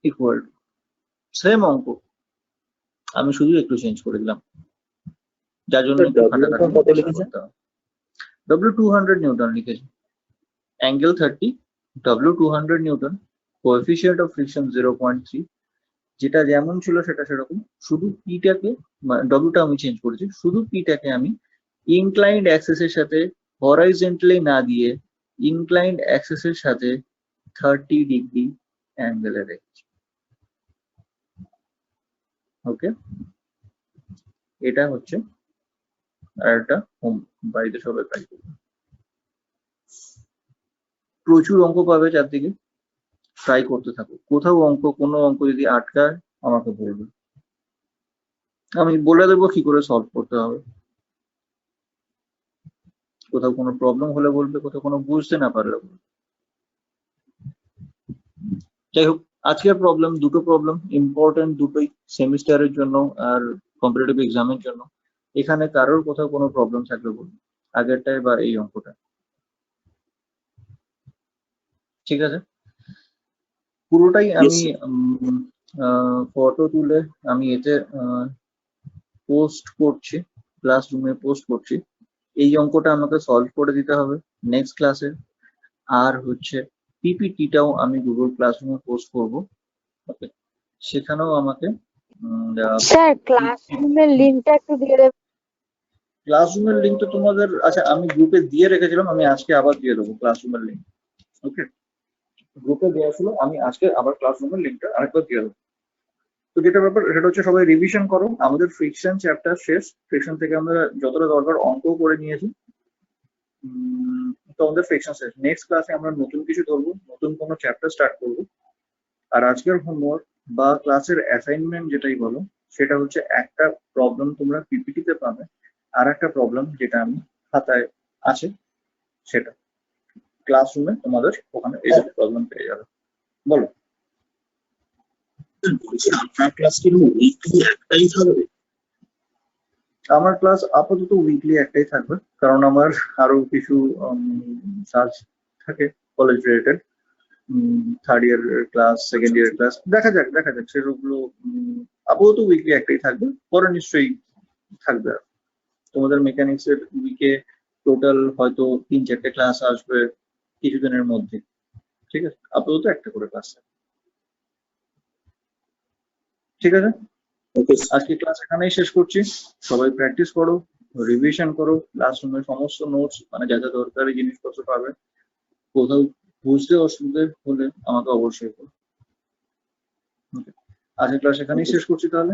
S3: ইকুয়াল টু সেম অঙ্ক, আমি শুধু একটু চেঞ্জ করে দিলাম, যার জন্য একটু খাটাখাটি করতে হবে। W 200 নিউটন লিখেছি, angle 30, W 200 Newton, coefficient of friction 0.3, যেটা যেমন ছিল সেটা সেরকম, শুধু পিটাকে ডব্লিউটা আমি চেঞ্জ করেছি, শুধু পিটাকে আমি ইনক্লাইন্ড অ্যাক্সেসের সাথে হরাইজন্টালি না দিয়ে ইনক্লাইন্ড অ্যাক্সেসের সাথে 30 ডিগ্রি অ্যাঙ্গেলে রেখেছি। ওকে, এটা হচ্ছে আর একটা হোম, বাড়িতে সবাই ট্রাই করবে। প্রচুর অঙ্ক পাবে চারদিকে, ট্রাই করতে থাকো। কোথাও কোনো অঙ্ক যদি আটকায় আমাকে বলবে, আমি বলে দেবো কি করে সলভ করতে হবে। কোথাও কোনো প্রবলেম হলে বলবে, কোথাও কোনো বুঝতে না পারলে বলবে। যাই হোক, আজকের প্রবলেম, দুটো প্রবলেম ইম্পর্টেন্ট, দুটোই সেমিস্টারের জন্য আর কম্পিটিটিভ এক্সামের জন্য। এখানে কারোর কোথাও কোনো প্রবলেম থাকলে বলুন, আগেরটায় বা এই অঙ্কটা। ঠিক আছে, পুরোটাই আমি ফটো তুলে আমি এতে পোস্ট করছি, ক্লাসরুমে পোস্ট করছি। এই অঙ্কটা আমাকে সলভ করে দিতে হবে নেক্সট ক্লাসে। আর হচ্ছে পিপিটিটাও আমি গুগল ক্লাসরুমে পোস্ট করব। ওকে, সেখানেও আমাকে
S2: স্যার ক্লাসরুমের লিংকটা একটু দিয়ে দেবেন।
S3: ক্লাসরুমের লিঙ্ক তো তোমাদের, আচ্ছা আমি গ্রুপে দিয়ে রেখেছিলাম, আমি আজকে আবার দিয়ে দেবো ক্লাসরুমের লিঙ্ক। ওকে, গ্রুপে দেওয়া ছিল, আমি আজকে আবার ক্লাসরুমের লিঙ্কটা আরেকবার দিয়ে দেবো। তো যেটা ব্যাপার সেটা হচ্ছে সবাই রিভিশন করো। আমাদের ফ্রিকশন চ্যাপ্টার শেষ, ফ্রিকশন থেকে আমরা যতটা দরকার অঙ্কও করে নিয়েছি। তো আমাদের ফ্রিকশন শেষ। নেক্সট ক্লাসে আমরা নতুন কিছু ধরবো, নতুন কোনো চ্যাপ্টার স্টার্ট করবো। আর আজকের হোমওয়ার্ক বা ক্লাসের অ্যাসাইনমেন্ট যেটাই বলো, সেটা হচ্ছে একটা প্রবলেম তোমরা পিপিটিতে পাবে, আর একটা প্রবলেম যেটা আমি খাতায় আছে সেটা ক্লাসরুমে তোমাদের ওখানে এই প্রবলেম পেয়ে যাবে। বলো।
S4: বলছি আপনার ক্লাস কি উইকলি একটাই থাকবে?
S3: আমার ক্লাস আপাতত উইকলি একটাই থাকবে, কারণ আমার আরো কিছু সার্চ থাকে college related, third year class, second year class, দেখা যাক সেগুলো আপাতত উইকলি একটাই থাকবে, পরে নিশ্চয়ই থাকবে। আর তোমাদের মেকানিক্স এর উইকে টোটাল হয়তো 3-4টে ক্লাস আসবে কিছুদিনের মধ্যে। ঠিক আছে, আপাতত একটা করে ক্লাস থাকবে। ঠিক আছে, আজকে ক্লাস এখানেই শেষ করছি। সবাই প্র্যাকটিস করো, রিভিশন করো, ক্লাসরুমের সমস্ত নোটস মানে যা যা দরকারি জিনিসপত্র পাবে। কোথাও বুঝতে অসুবিধা হলে আমাকে অবশ্যই বলো। আজকের ক্লাস এখানেই শেষ করছি তাহলে।